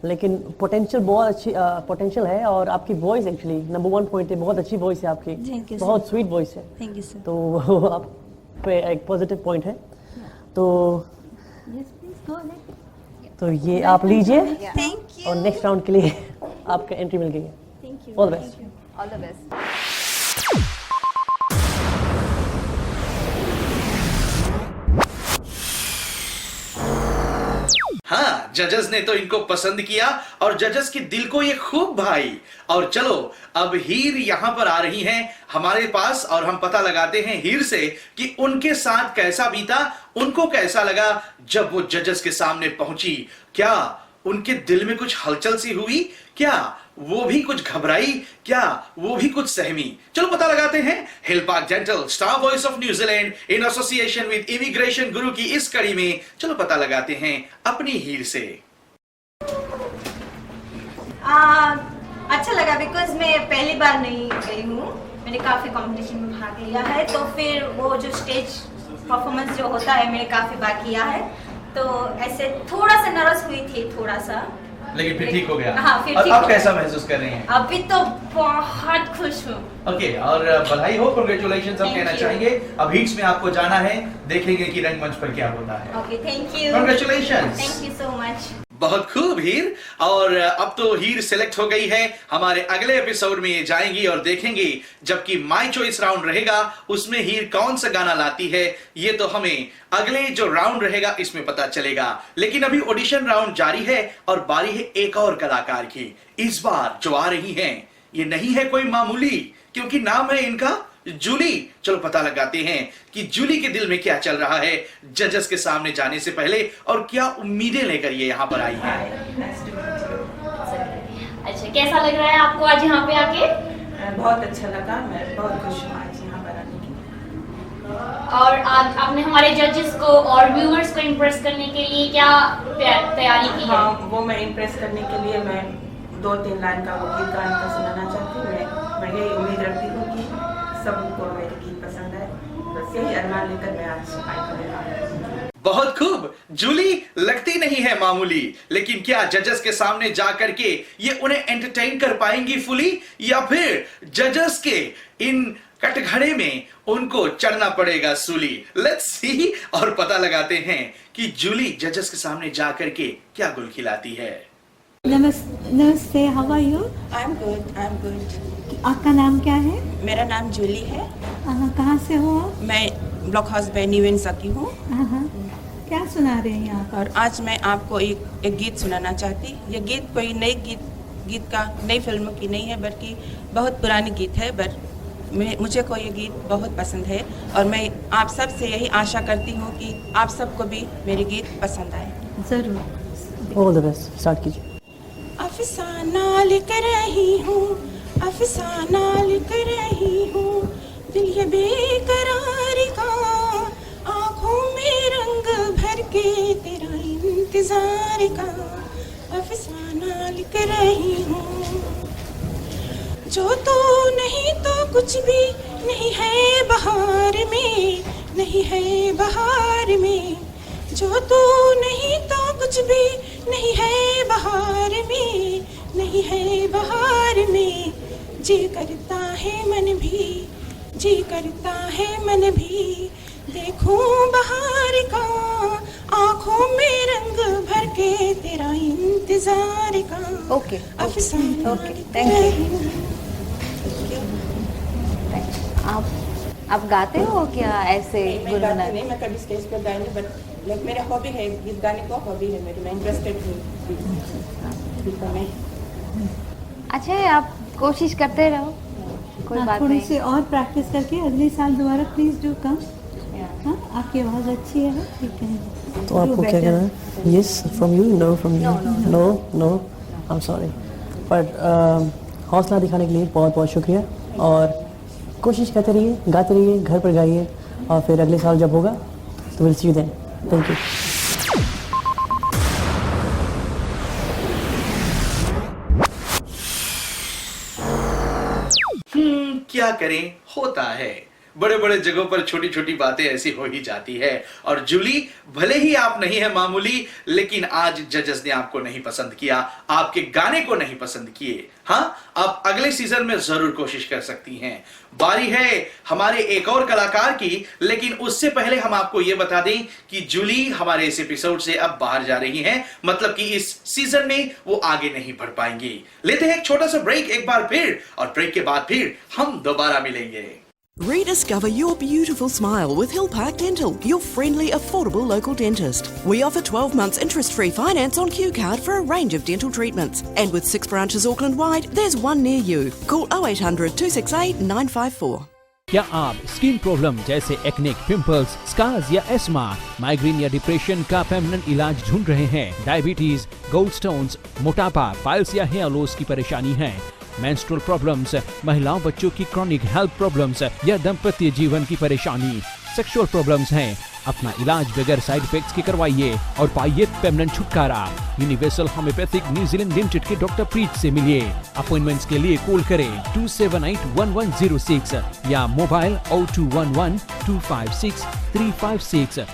लेकिन पोटेंशियल बहुत अच्छी पोटेंशियल है। और आपकी वॉइस एक्चुअली नंबर 1 पॉइंट है, बहुत अच्छी वॉइस है आपकी, बहुत स्वीट वॉइस है।
Thank you sir.
तो आप पे एक पॉजिटिव पॉइंट है। तो ये आप लीजिए और नेक्स्ट राउंड के लिए आपका एंट्री मिल गई है। All the best.
All the best.
हाँ, जजेस ने तो इनको पसंद किया और जजेस के दिल को ये खूब भाई। और चलो अब हीर यहाँ पर आ रही हैं हमारे पास और हम पता लगाते हैं हीर से कि उनके साथ कैसा बीता, उनको कैसा लगा जब वो जजेस के सामने पहुंची। क्या उनके दिल में कुछ हलचल सी हुई, क्या वो भी कुछ घबराई, क्या वो भी कुछ सहमी? चलो पता लगाते हैं Hill Park Dental Star Voice of New Zealand in association with Immigration Guru की इस कड़ी में। चलो पता लगाते हैं अपनी हीर से।
अच्छा लगा बिकॉज मैं पहली बार नहीं गई हूँ, मैंने काफ़ी कंपटीशन में भाग लिया है, तो फिर वो जो स्टेज परफॉर्मेंस जो होता है मैंने काफ़ी बार किया है, तो ऐसे थोड़ा सा नर्वस हुई थी थोड़ा सा,
लेकिन फिर ठीक हो गया।
हाँ, फिर
और
ठीक
अब
हो
कैसा
गया।
महसूस कर रही हैं?
अभी तो बहुत खुश हूँ।
ओके, और बधाई हो, कांग्रेचुलेशंस हम कहना चाहेंगे। अब हिट्स में आपको जाना है, देखेंगे कि रंगमंच पर क्या होता है।
Okay, thank you.
Congratulations।
Thank you so much.
बहुत खूब हीर। और अब तो हीर सिलेक्ट हो गई है, हमारे अगले एपिसोड में ये जाएंगी और देखेंगे जबकि माय चॉइस राउंड रहेगा उसमें हीर कौन सा गाना लाती है, ये तो हमें अगले जो राउंड रहेगा इसमें पता चलेगा। लेकिन अभी ऑडिशन राउंड जारी है और बारी है एक और कलाकार की। इस बार जो आ रही हैं ये नहीं है कोई मामूली, क्योंकि नाम है इनका जूली। चलो पता लगाते हैं कि जूली के दिल में क्या चल रहा है जजेस के सामने जाने से पहले और क्या उम्मीदें लेकर ये यहाँ पर आई है।
अच्छा, कैसा लग रहा है आपको आज यहाँ पे आके?
बहुत अच्छा लगा, मैं बहुत खुश हूँ आज यहाँ पर आने के।
और आज आपने हमारे जजेस को और व्यूअर्स को इम्प्रेस करने के लिए क्या तैयारी की है?
हाँ, वो मैं इम्प्रेस करने के लिए मैं 2-3 लाइन का वो गीत गाने का सुनाना चाहती हूँ। मैं यही उम्मीद रखती हूँ कि सबको मेरे गीत पसंद है, बस यही अरमान लेकर मैं आज आई।
बहुत खूब। जूली लगती नहीं है मामूली, लेकिन क्या जजेस के सामने जाकर के ये उन्हें एंटरटेन कर पाएंगी फुली, या फिर जजेस के इन कटघरे में उनको चढ़ना पड़ेगा सूली? लेट्स सी और पता लगाते हैं कि जूली जजेस के सामने जाकर के क्या गुल खिलाती है।
नमस्ते, how are you?
I am good.
आपका नाम क्या है?
मेरा नाम जूली है।
कहाँ से हो आप?
मैं ब्लॉक हाउस बेनीवेन की हूँ।
क्या सुना रहे हैं यहाँ?
और आज मैं आपको एक गीत सुनाना चाहती। ये गीत कोई नई गीत का नई फिल्म की नहीं है, बल्कि बहुत पुरानी गीत है, बट मुझे को ये गीत बहुत पसंद है और मैं आप सब से यही आशा करती हूँ कि आप सबको भी मेरे गीत पसंद आए।
जरूर।
ऑल द बेस्ट, स्टार्ट कीजिए।
अफसाना लिख रही हूँ, अफसाना लिख रही हूँ, दिल ये बेकरार का, आँखों में रंग भर के तेरा इंतजार का, अफसाना लिख रही हूँ। जो तू नहीं तो कुछ भी नहीं है बहार में, नहीं है बहार में, जो तू नहीं तो कुछ भी नहीं है बहार में, नहीं है बहार में, जी करता है मन भी जी करता है मन भी देखूं बहार का, आंखों में रंग भर के तेरा इंतजार का।
Okay okay, thank you. आप गाते हो क्या ऐसे?
मैं गाती नहीं, मैं कभी स्टेज पर गाई नहीं, बट लाइक मेरा हॉबी है गीत गाने को, हॉबी है मेरी, मैं इंटरेस्टेड हूँ।
अच्छा है, आप कोशिश करते रहो, कोई बात
थोड़ी
नहीं।
सी और प्रैक्टिस करके अगले साल दोबारा प्लीज डू कम। हाँ, आपकी आवाज़ अच्छी है, ठीक है।
तो आपको क्या कहना है? Yes from you, no from you? No no, I am sorry, but हौसला दिखाने के लिए बहुत बहुत शुक्रिया, और कोशिश करते रहिए, गाते रहिए, घर पर गाइए, और फिर अगले साल जब होगा तो will see you then. Thank you.
क्या करें, होता है, बड़े बड़े जगहों पर छोटी छोटी बातें ऐसी हो ही जाती है। और जूली, भले ही आप नहीं है मामूली, लेकिन आज जजेस ने आपको नहीं पसंद किया, आपके गाने को नहीं पसंद किए। हाँ, आप अगले सीजन में जरूर कोशिश कर सकती हैं। बारी है हमारे एक और कलाकार की, लेकिन उससे पहले हम आपको यह बता दें कि जूली हमारे इस एपिसोड से अब बाहर जा रही हैं, मतलब कि इस सीजन में वो आगे नहीं बढ़ पाएंगी। लेते हैं एक छोटा सा ब्रेक एक बार फिर, और ब्रेक के बाद फिर हम दोबारा मिलेंगे।
Rediscover your beautiful smile with Hill Park Dental, your friendly, affordable local dentist. We offer 12 months interest-free finance on Q Card for a range of dental treatments. And with 6 branches Auckland-wide, there's one near you. Call 0800 268 954.
क्या आप skin problem जैसे एक्निक, pimples, scars या ESMA, migraine या depression का permanent इलाज ढूंढ रहे हैं? डायबिटीज, गोल्डस्टोन्स, मोटापा, पाइल्स या हेयर लॉस की परेशानी है? मेंस्ट्रुअल प्रॉब्लम्स, महिलाओं बच्चों की क्रॉनिक हेल्थ प्रॉब्लम्स या दाम्पत्य जीवन की परेशानी, सेक्सुअल प्रॉब्लम्स हैं? अपना इलाज बगैर साइड इफेक्ट्स के करवाइए और पाइए परमानेंट छुटकारा। यूनिवर्सल होम्योपैथिक न्यूजीलैंड लिमिटेड के डॉक्टर प्रीत से मिलिए। अपॉइंटमेंट्स के लिए कॉल करें 278-1106 या mobile 0211 256 356।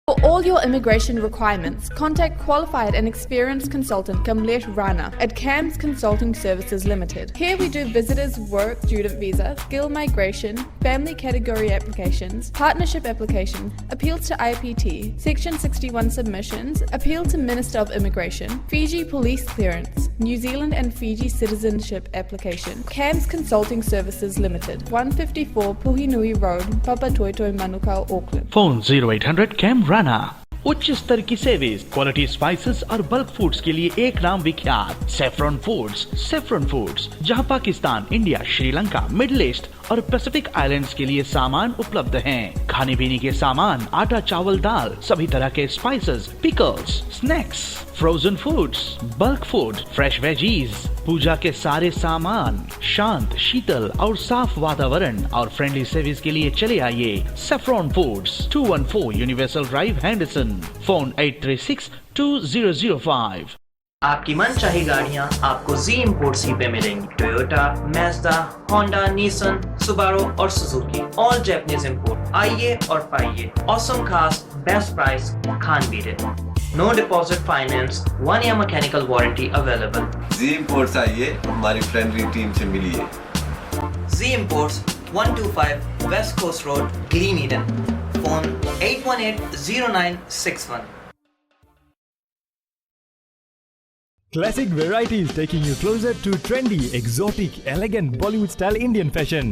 For all your immigration requirements, contact qualified and experienced consultant Kamlesh Rana at CAMS Consulting Services Limited. Here we do visitors, work, student visa, skill migration, family category applications, partnership application, appeals to IPT, Section 61 submissions, appeal to Minister of Immigration, Fiji police clearance, New Zealand and Fiji citizenship application. CAMS Consulting Services Limited, 154 Puhinui Road, Papatoetoe, Manukau, Auckland.
Phone 0800 CAM Rana। उच्च स्तर की service, quality spices और bulk foods के लिए एक नाम विख्यात, saffron foods, जहां Pakistan, India, Sri Lanka, middle east और पैसिफिक आइलैंड्स के लिए सामान उपलब्ध हैं। खाने पीने के सामान, आटा, चावल, दाल, सभी तरह के spices, pickles, snacks, frozen foods, bulk food, fresh veggies, पूजा के सारे सामान, शांत, शीतल और साफ वातावरण और फ्रेंडली सर्विस के लिए चले आइए। Saffron foods, 214 universal drive, Henderson. Phone 836-2005।
आपकी मनचाही गाड़ियाँ आपको जी इम्पोर्ट्स ही पे मिलेंगी। Toyota, Mazda, Honda, Nissan, Subaru और सुजुकी, ऑल जापानीज इम्पोर्ट। आइए और पाइए ऑसम खास बेस्ट प्राइस, खान बीरे। No deposit finance, 1 year mechanical warranty available.
G imports आइए, हमारी फ्रेंडली टीम से मिलिए।
G imports, 125 West Coast Road, Glen Eden. Phone 818-0961।
Classic varieties taking you closer to trendy, exotic, elegant Bollywood-style Indian fashion.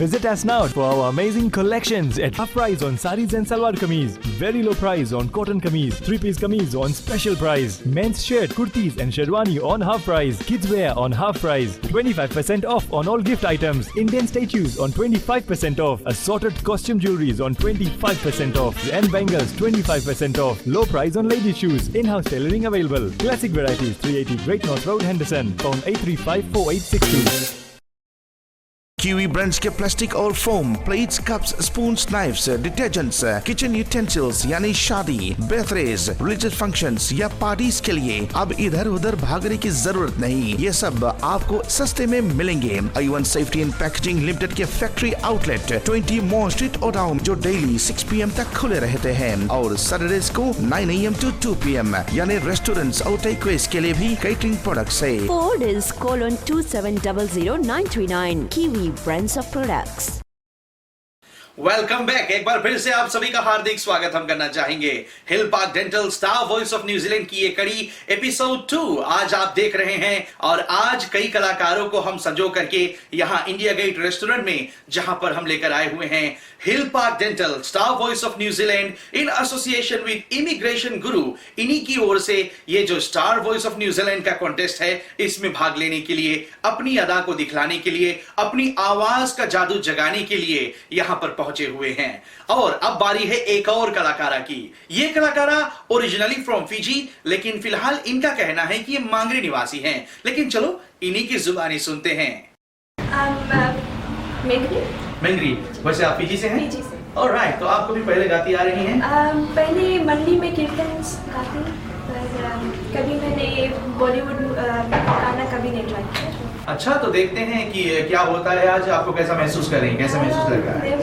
Visit us now for our amazing collections at half price on saris and salwar kameez. Very low price on cotton kameez. 3-piece kameez on special price. Men's shirt, kurtis and sherwani on half price. Kids wear on half price. 25% off on all gift items. Indian statues on 25% off. Assorted costume jewelries on 25% off. And bangles 25% off. Low price on ladies' shoes. In-house tailoring available. Classic varieties 380 Great North Road, Henderson. Phone 835-4862.
Kiwi brands के plastic और foam plates, cups, spoons, knifes, detergents, kitchen utensils यानी शादी, birthdays, religious functions या parties के लिए अब इधर उधर भागने की जरूरत नहीं। ये सब आपको सस्ते में मिलेंगे। A1 safety and packaging limited के फैक्ट्री आउटलेट 20 मॉल स्ट्रीट ओडाउन, जो डेली 6 PM तक खुले रहते हैं और सैटरडेज को 9 AM to 2 PM, यानी रेस्टोरेंट्स और टेकअवेज के लिए भी केटरिंग प्रोडक्ट्स है।
Ford is :27000939 Kiwi brands of products.
Welcome back. एक बार फिर से आप सभी का हार्दिक स्वागत हम करना चाहेंगे Hill Park Dental Star Voice of New Zealand की ये कड़ी एपिसोड 2 आज आप देख रहे हैं। और आज कई कलाकारों को हम संजो करके यहाँ इंडिया गेट रेस्टोरेंट में, जहां पर हम लेकर आए हुए हैं Hill Park Dental Star Voice of New Zealand in association with Immigration Guru. इन्हीं की ओर से ये जो स्टार वॉइस ऑफ न्यूजीलैंड का कॉन्टेस्ट है, इसमें भाग लेने के लिए, अपनी अदा को दिखलाने के लिए, अपनी आवाज का जादू जगाने के लिए यहाँ पर पहुंचे हुए हैं। और अब बारी है एक और कलाकारा की। ये कलाकारा ओरिजिनली फ्रॉम फिजी, लेकिन फिलहाल इनका कहना है कि ये मांगरी निवासी हैं। लेकिन चलो इन्हीं की जुबानी सुनते हैं। मेंगरी, वैसे आप फिजी से हैं?
फिजी से।
ऑलराइट, तो आपको भी पहले गाती आ रही हैं?
पहले मंडी में कीर्तन गाती, पर कभी मैंने बॉलीवुड गाना कभी नहीं ट्राई किया।
अच्छा, तो देखते हैं कि क्या होता है आज। आपको कैसा महसूस कर रही हैं, कैसा महसूस लग रहा है?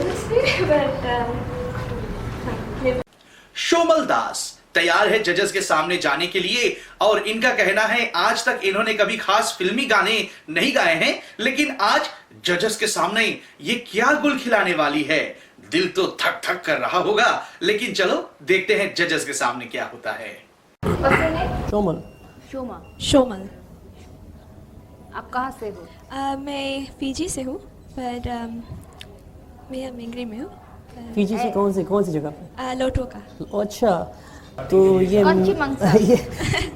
शोमल दास तैयार है जजेस के सामने जाने के लिए और इनका कहना है आज तक इन्होंने कभी खास फिल्मी गाने नहीं गाए हैं, लेकिन आज जजेस के सामने ये क्या गुल खिलाने वाली है। दिल तो थक थक कर रहा होगा, लेकिन चलो देखते हैं जजेस के सामने क्या होता है।
शोमल।
शोमल।
आप कहाँ से हो?
मैं फिजी से हूँ, पर मैं मेंगरी में हूँ।
फिजी से कौन सी जगह पे?
लोटोका।
अच्छा, तो ये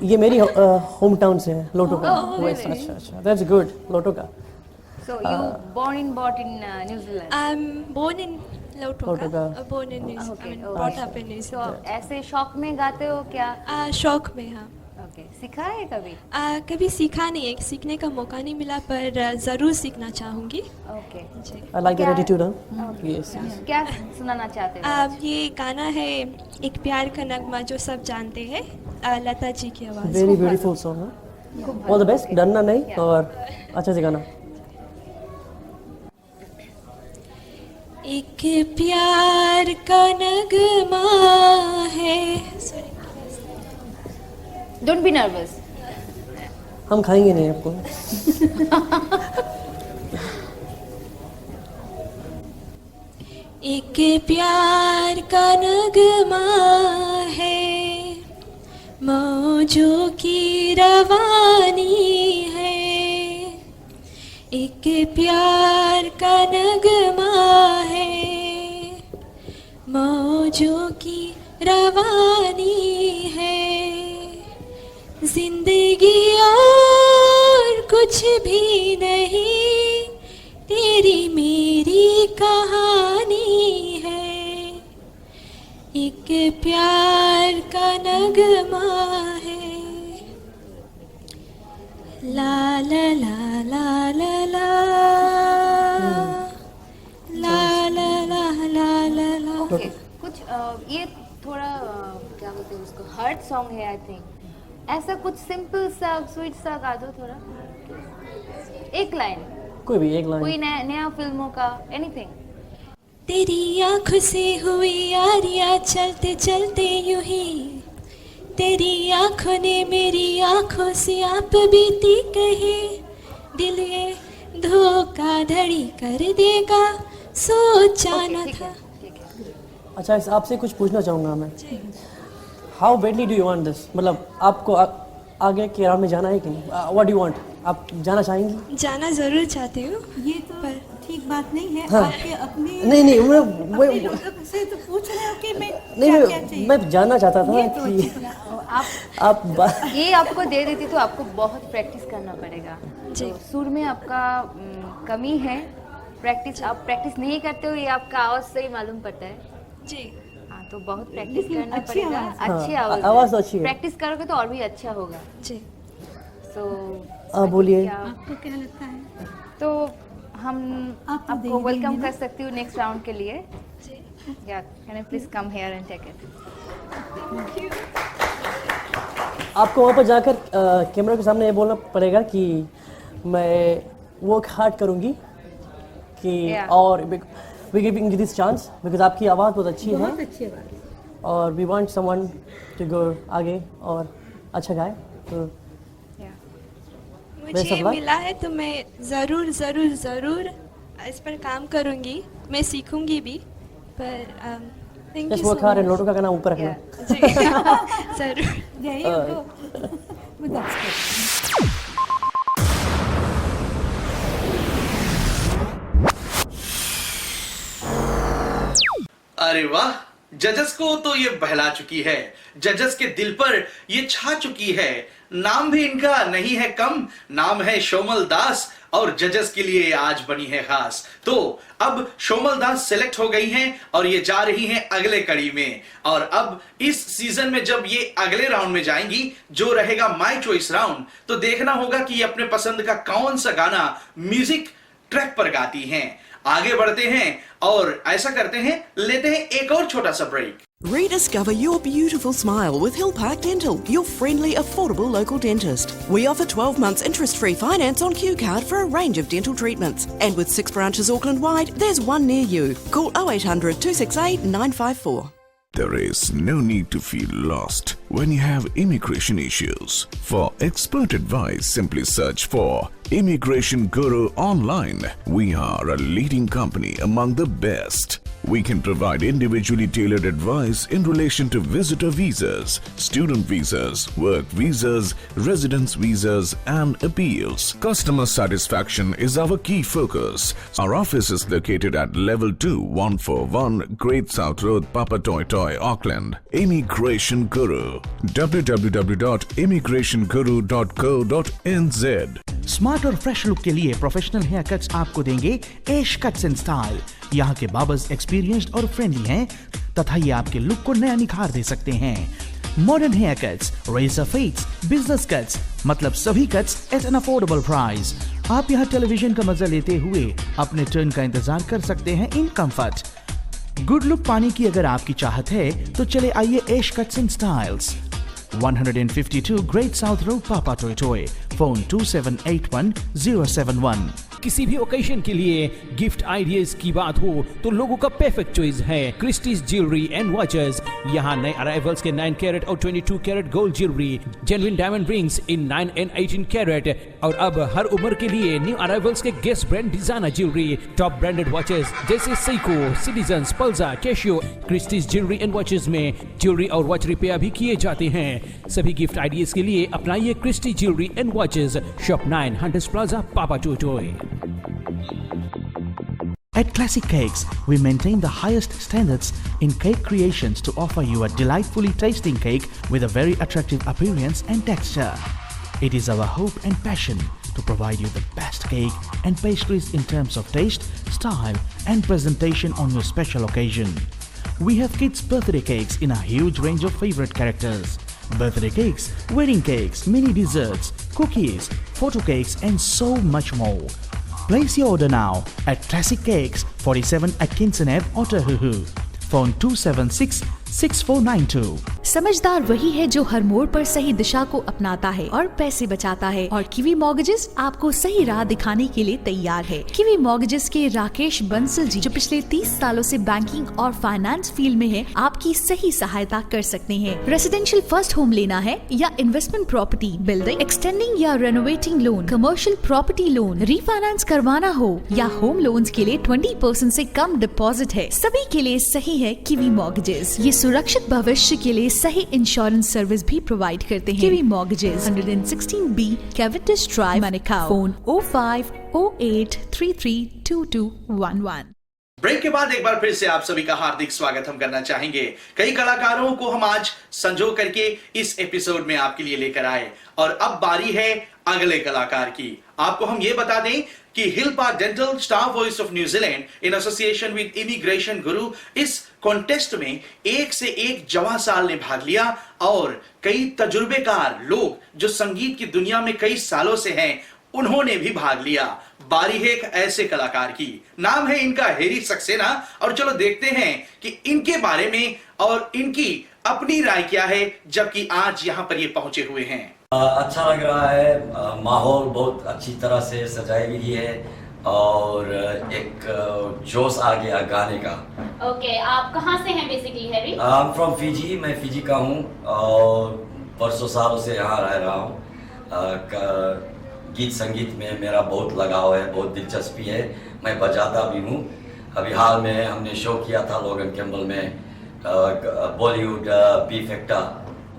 ये मेरी होम टाउन से है, लोटोका। अच्छा, that's good, Lautoka.
So you born and brought in New Zealand?
I'm born in Lautoka. Born in New Zealand.
Okay,
brought up in New Zealand.
So ऐसे शौक में गाते हो क्या?
शौक में, हाँ।
Okay, सीखा है कभी?
कभी सीखा नहीं है, सीखने का मौका नहीं मिला, पर जरूर सीखना चाहूँगी।
Okay.
I like your attitude, huh? Yes.
क्या सुनाना चाहते हो?
ये गाना है एक प्यार का नगमा, जो सब जानते हैं, लता जी की आवाज़।
Very beautiful song, huh? All the best, डरना नहीं और अच्छा से गाना।
एक प्यार का नगमा है।
Don't be nervous.
हम खाएंगे नहीं आपको।
एक प्यार का नगमा है, मौजों की रवानी है। एक प्यार का नगमा है, मौजों की रवानी है। जिंदगी और कुछ भी नहीं, तेरी मेरी कहानी है। एक प्यार का नगमा है। ला ला ला ला ला ला ला ला ला ला ला।
Okay, कुछ ये थोड़ा क्या बोलते हैं उसको, हर्ट सॉन्ग है आई थिंक। ऐसा कुछ सिंपल सा स्वीट सा गा दो थोड़ा, एक लाइन,
कोई भी एक लाइन,
कोई नया फिल्मों का, एनीथिंग।
तेरी आँखों से हुई यारियाँ चलते चलते यूं ही, तेरी आँखों ने मेरी आँखों से आप बीती कहे। दिल ये धोखाधड़ी कर देगा, सोचा न था।
अच्छा, आपसे कुछ पूछना चाहूँगा मैं। How badly do you want this? मतलब आपको आगे के राउंड में जाना है कि नहीं? What do you want? आप जाना चाहेंगी?
जाना जरूर चाहती हूँ।
ये तो ठीक बात नहीं है।
हाँ।
आपके अपने
नहीं
मैं से तो पूछ रहे हो कि मैं क्या चाहिए?
मैं जानना चाहता था कि आप
ये आपको दे देती तो आपको बहुत प्रैक्टिस करना पड़ेगा। तो सुर में आपका कमी है, प्रैक्टिस आप प्रैक्टिस नहीं करते हो, ये आपका आवाज़ से ही मालूम पड़ता है
जी।
हाँ, तो बहुत प्रैक्टिस करना पड़ेगा। अच्छी
आवाज़ अच्छी है।
प्रैक्टिस करोगे तो और भी अच्छा होगा
जी।
तो
बोलिए,
आपको क्या लगता है?
तो हम आपको वेलकम कर सकती हूँ नेक्स्ट राउंड के लिए। या can you please come here and take it.
आपको वहाँ पर जाकर कैमरा के सामने ये बोलना पड़ेगा कि मैं वर्क हार्ड करूँगी कि और we giving this chance because आपकी आवाज़ बहुत अच्छी है और we want someone to go आगे और अच्छा गाए। तो
मुझे मिला है तो मैं ज़रूर ज़रूर ज़रूर इस पर काम करूँगी, मैं सीखूँगी भी। पर thank you
work hard and लोटो का गाना ऊपर रखना।
ज़रूर।
अरे वाह, जजेस को तो ये बहला चुकी है, जजेस के दिल पर ये छा चुकी है। नाम भी इनका नहीं है कम, नाम है शोमल दास और जजेस के लिए आज बनी है खास। तो अब शोमल दास सिलेक्ट हो गई हैं और ये जा रही हैं अगले कड़ी में। और अब इस सीजन में जब ये अगले राउंड में जाएंगी जो रहेगा माय चॉइस राउंड, तो देखना होगा कि ये अपने पसंद का कौन सा गाना म्यूजिक ट्रैक पर गाती हैं। आगे बढ़ते हैं और ऐसा करते हैं, लेते हैं एक और छोटा सा break.
Rediscover your beautiful smile with Hill Park Dental, your friendly, affordable local dentist. We offer 12 months interest-free finance on Q Card for a range of dental treatments. And with 6 branches Auckland-wide, there's one near you. Call 0800 268 954.
There is no need to feel lost when you have immigration issues. For expert advice, simply search for Immigration Guru online. We are a leading company among the best. We can provide individually tailored advice in relation to visitor visas, student visas, work visas, residence visas, and appeals. Customer satisfaction is our key focus. Our office is located at Level 2, 141 Great South Road, Papatoetoe, Auckland. Immigration Guru. www.immigrationguru.co.nz.
Smart और fresh look के लिए professional hair cuts आपको देंगे एश Cuts and style. यहाँ के Babar's experienced और friendly हैं तथा ये आपके लुक को नया निखार दे सकते हैं। Modern hair cuts, razor fades, business cuts, मतलब सभी cuts at an affordable price. आप यहाँ टेलीविजन का मजा लेते हुए अपने टर्न का इंतजार कर सकते हैं इन कंफर्ट। गुड लुक पाने की अगर आपकी चाहत है तो चले आइए Ash Cuts and Styles, 152 Great South Road, Papatoetoe. Phone 2781071.
किसी भी ओकेजन के लिए गिफ्ट आइडियाज की बात हो तो लोगों का परफेक्ट चॉइस है क्रिस्टीज ज्वेलरी एंड वॉचेस। यहाँ नए अराइवल्स के 9 कैरेट और 22 carat gold jewellery, genuine diamond rings in 9 and 18 carat, और अब हर उम्र के लिए न्यू अराइवल्स के guest brand designer jewellery, top branded watches जैसे Seiko, Citizens, Pulsar, Casio. Christie's jewellery and watches में ज्वेलरी और वॉच रिपेयर भी किए जाते हैं। सभी गिफ्ट आइडियाज के लिए अपनाइए Christie jewellery and watches, shop 9 Hunters Plaza, Papatoetoe.
At Classic Cakes, we maintain the highest standards in cake creations to offer you a delightfully tasting cake with a very attractive appearance and texture. It is our hope and passion to provide you the best cake and pastries in terms of taste, style, and presentation on your special occasion. We have kids' birthday cakes in a huge range of favorite characters. Birthday cakes, wedding cakes, mini desserts, cookies, photo cakes, and so much more. Place your order now at Classic Cakes, 47 Atkinson Ave, Otahuhu. Phone 276-6492.
समझदार वही है जो हर मोड़ पर सही दिशा को अपनाता है और पैसे बचाता है, और किवी मॉर्गेजेस आपको सही राह दिखाने के लिए तैयार है। किवी मॉर्गेजेस के राकेश बंसल जी, जो पिछले 30 सालों से बैंकिंग और फाइनेंस फील्ड में है, आपकी सही सहायता कर सकते हैं। रेसिडेंशियल फर्स्ट होम लेना है या इन्वेस्टमेंट प्रॉपर्टी, बिल्डिंग एक्सटेंडिंग या renovating loan, commercial property loan, refinance करवाना हो या होम लोन्स के लिए 20% से कम डिपॉजिट है, सभी के लिए सही है किवी मॉर्गेजेस। ये सुरक्षित भविष्य के लिए सही इंश्योरेंस सर्विस भी प्रोवाइड करते हैं। Kiwi mortgages, 116B Cavendish drive, Manukau. Phone 0508332211।
Break के बाद एक बार फिर से आप सभी का हार्दिक स्वागत हम करना चाहेंगे। कई कलाकारों को हम आज संजो करके इस एपिसोड में आपके लिए लेकर आए, और अब बारी है अगले कलाकार की। आपको हम ये बता दें कि Hill Park Dental, Star Voice of New Zealand in association with Immigration Guru इस कॉन्टेस्ट में एक से एक जवां साल ने भाग लिया, और कई तजुर्बेकार लोग जो संगीत की दुनिया में कई सालों से हैं, उन्होंने भी भाग लिया। बारी है एक ऐसे कलाकार की, नाम है इनका हैरी सक्सेना। और चलो देखते हैं कि इनके बारे में और इनकी अपनी राय क्या है, जबकि आज यहाँ पर ये पहुंचे हुए हैं।
अच्छा लग रहा है, माहौल बहुत अच्छी तरह से सजाई हुई है और एक जोश आ गया गाने का।
ओके, आप कहाँ से हैं basically Harry?
I am from Fiji, मैं फिजी का हूँ और परसों सालों से यहाँ रह रहा हूँ। गीत संगीत में मेरा बहुत लगाव है, बहुत दिलचस्पी है, मैं बजाता भी हूँ। अभी हाल में हमने शो किया था लोगन कैम्पबेल में, Bollywood B Factor,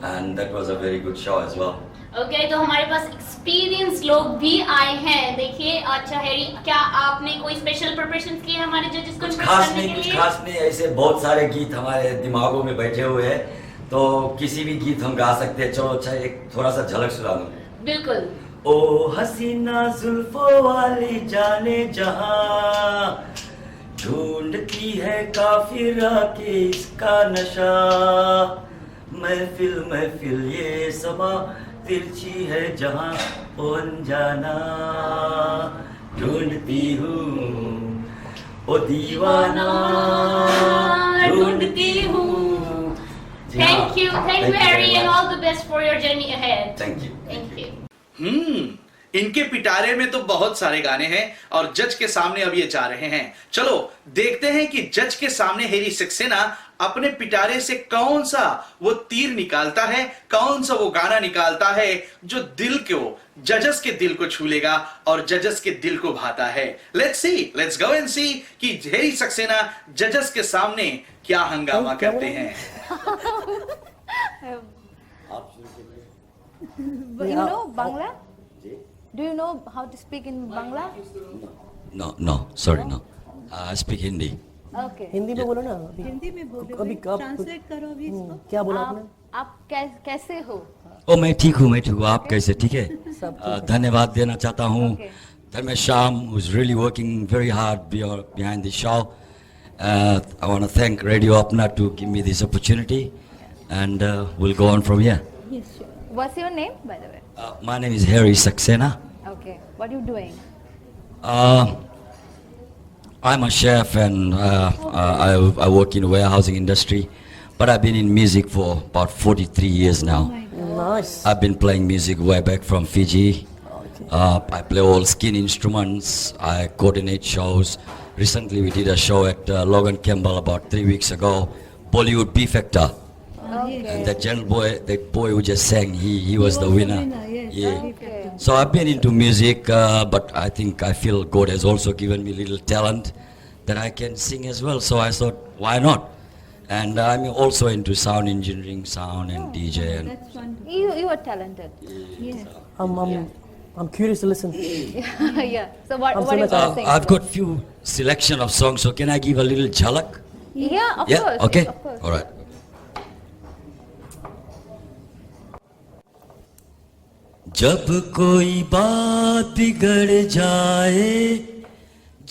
and that was a very good show as well.
Okay, तो हमारे पास एक्सपीरियंस लोग भी आए हैं। देखिए, अच्छा हैरी, क्या आपने कोई स्पेशल प्रिपरेशन की है हमारे जजेस को
खास नहीं, ऐसे बहुत सारे गीत हमारे दिमागों में बैठे हुए हैं, तो किसी भी गीत हम गा सकते हैं। चलो अच्छा, एक थोड़ा सा झलक सुना दूं।
बिल्कुल।
ओ हसीना जुल्फों वाली जाने जहां, ढूंढती है काफिरा के इसका नशा, महफिल महफिल ये समा तिरछी है जहां, ओ अनजाना ढूंढती हूँ, ओ दीवाना ढूंढती हूँ।
Thank you Harry, and all the best for your journey ahead.
Thank you.
Thank you.
इनके पिटारे में तो बहुत सारे गाने हैं और जज के सामने अब ये जा रहे हैं। चलो देखते हैं कि जज के सामने हैरी सक्सेना अपने पिटारे से कौन सा वो तीर निकालता है, कौन सा वो गाना निकालता है जो दिल को, जजेस के दिल को छू लेगा और जजेस के दिल को भाता है। लेट्स गो एंड सी कि हैरी सक्सेना जजेस के सामने क्या हंगामा करते हैं।
You know Bangla? Do you know how to speak in Bangla?
No, sorry, no. I speak Hindi.
Okay.
Hindi में बोलो ना।
हिंदी में बोलो,
अभी
ट्रांसलेट करो अभी इसको।
क्या बोला आपने?
आप कैसे हो?
ओ मैं ठीक हूँ, आप कैसे? ठीक है। धन्यवाद देना चाहता हूँ Dharmesh Shyam, who is really working very hard behind the show. I want to thank Radio Apna to give me this opportunity, and we'll go on from here.
Yes, sure. What's your name, by the way?
My name is Harry Saxena.
Okay. What are you doing?
I'm a chef and I work in warehousing industry, but I've been in music for about 43 years now.
Nice.
I've been playing music way back from Fiji. I play all skin instruments. I coordinate shows. Recently we did a show at Logan Campbell about 3 weeks ago, Bollywood B Factor.
Okay.
And that boy who just sang, he was the winner. Yeah.
Okay.
So I've been into music, but I think I feel God has also given me a little talent that I can sing as well. So I thought, why not? And I'm also into sound engineering, sound and DJ. And
That's wonderful.
You are talented.
Yes.
I'm curious to listen.
Yeah. So what are you going to sing?
I've got few selection of songs, so can I give a little jhalak?
Yeah, of
Yeah,
course.
okay.
Of course.
All right. जब कोई बात बिगड़ जाए,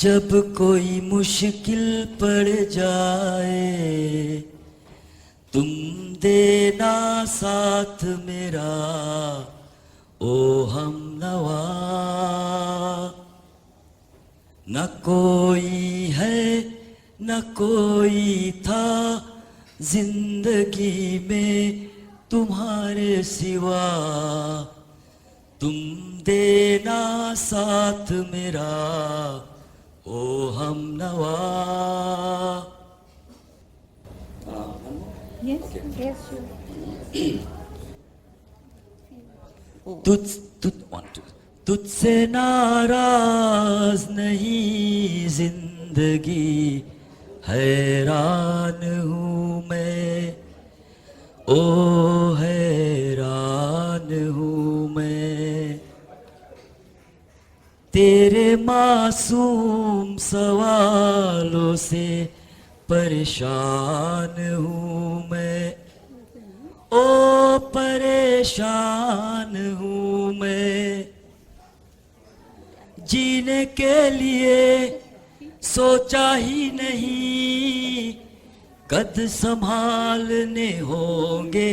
जब कोई मुश्किल पड़ जाए, तुम देना साथ मेरा ओ हमनवा, न कोई है न कोई था जिंदगी में तुम्हारे सिवा, तुम देना साथ मेरा ओ हमनवा।
Yes.
Yes, sure.
तुझसे नाराज नहीं जिंदगी, हैरान हूँ मैं, ओ हैरान हूँ मैं, तेरे मासूम सवालों से परेशान हूँ मैं, ओ परेशान हूँ मैं, जीने के लिए सोचा ही नहीं कद संभालने होंगे,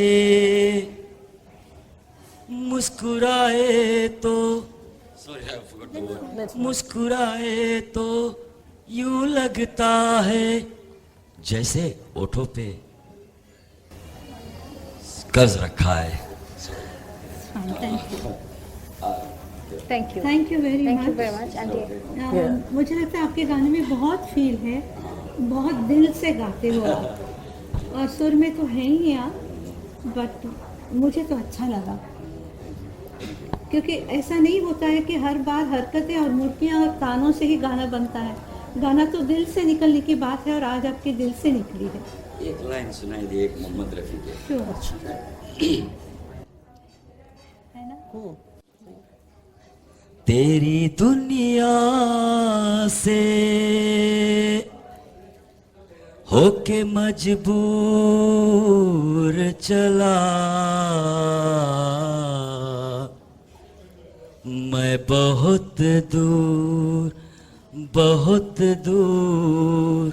मुस्कुराए तो मुस्कुराए तो यूं लगता है जैसे ओठों पे कर्ज रखा है।
Thank you very much. मुझे लगता है आपके गाने में बहुत फील है, बहुत दिल से गाते हो आप, और सुर में तो है ही आप, बट मुझे तो अच्छा लगा, क्योंकि ऐसा नहीं होता है कि हर बार हरकतें और मुर्तियाँ और तानों से ही गाना बनता है। गाना तो दिल से निकलने की बात है, और आज आपके दिल से निकली है।
एक लाइन सुनाई दी, एक मोहम्मद रफी के। तेरी दुनिया से होके मजबूर चला मैं बहुत दूर बहुत दूर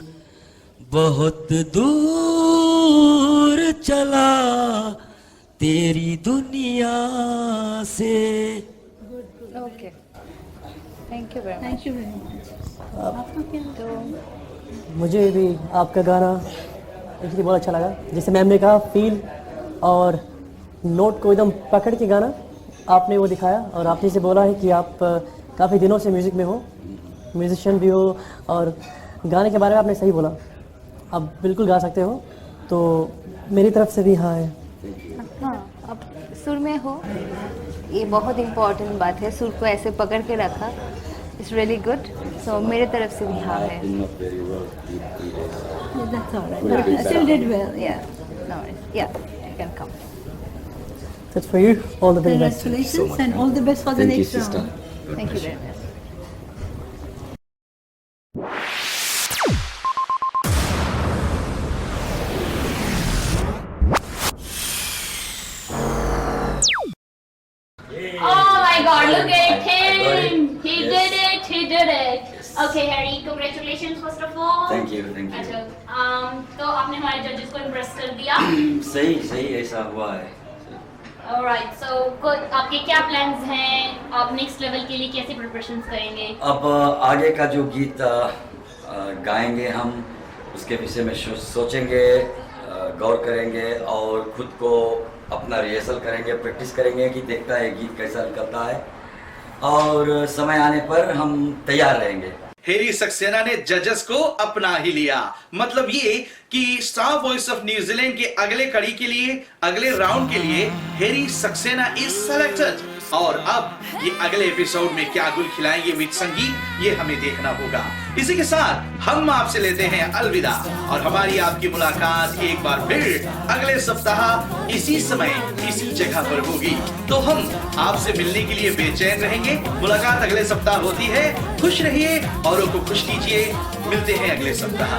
बहुत दूर चला तेरी दुनिया से।
Okay, thank you very much.
आपका क्या?
तो
मुझे भी आपका गाना एक्चुअली बहुत अच्छा लगा। जैसे मैम ने कहा, फील और नोट को एकदम पकड़ के गाना आपने वो दिखाया, और आपने से बोला है कि आप काफ़ी दिनों से म्यूज़िक में हो, म्यूजिशियन भी हो, और गाने के बारे में आपने सही बोला, आप बिल्कुल गा सकते हो, तो मेरी तरफ से भी हाँ है।
हाँ, अब सुर में हो, ये बहुत इम्पोर्टेंट बात है। सुर को ऐसे पकड़ के रखा, इट्स रियली गुड। सो मेरे तरफ से भी हाँ है।
That's all right. But you still did well.
Yeah, no worries. Yeah, you can come.
That's for you. All the very best.
Congratulations and all the best for the next round.
Thank you very much.
Oh my God! Look at him. He did it. He did it. Okay, Harry. Congratulations first of all.
Thank you.
अच्छा, तो आपने हमारे जजेस को impress कर दिया।
सही ऐसा हुआ है।
Alright, so good. आपके क्या प्लान्स हैं? आप नेक्स्ट लेवल के लिए कैसे प्रिपरेशंस करेंगे?
अब आगे का जो गीत गाएंगे हम, उसके विषय में सोचेंगे, गौर करेंगे, और खुद को अपना रिहर्सल करेंगे, प्रैक्टिस करेंगे कि देखता है गीत कैसा निकलता है, और समय आने पर हम तैयार रहेंगे।
हैरी सक्सेना ने जजेस को अपना ही लिया। मतलब ये कि स्टार वॉइस ऑफ न्यूजीलैंड के अगले कड़ी के लिए, अगले राउंड के लिए हैरी सक्सेना इज सेलेक्टेड। और अब ये अगले एपिसोड में क्या गुल खिलाएंगे विद संगीत, ये हमें देखना होगा। इसी के साथ हम आपसे लेते हैं अलविदा, और हमारी आपकी मुलाकात एक बार फिर अगले सप्ताह इसी समय इसी जगह पर होगी। तो हम आपसे मिलने के लिए बेचैन रहेंगे। मुलाकात अगले सप्ताह होती है। खुश रहिए, औरों को खुश कीजिए। मिलते हैं अगले सप्ताह।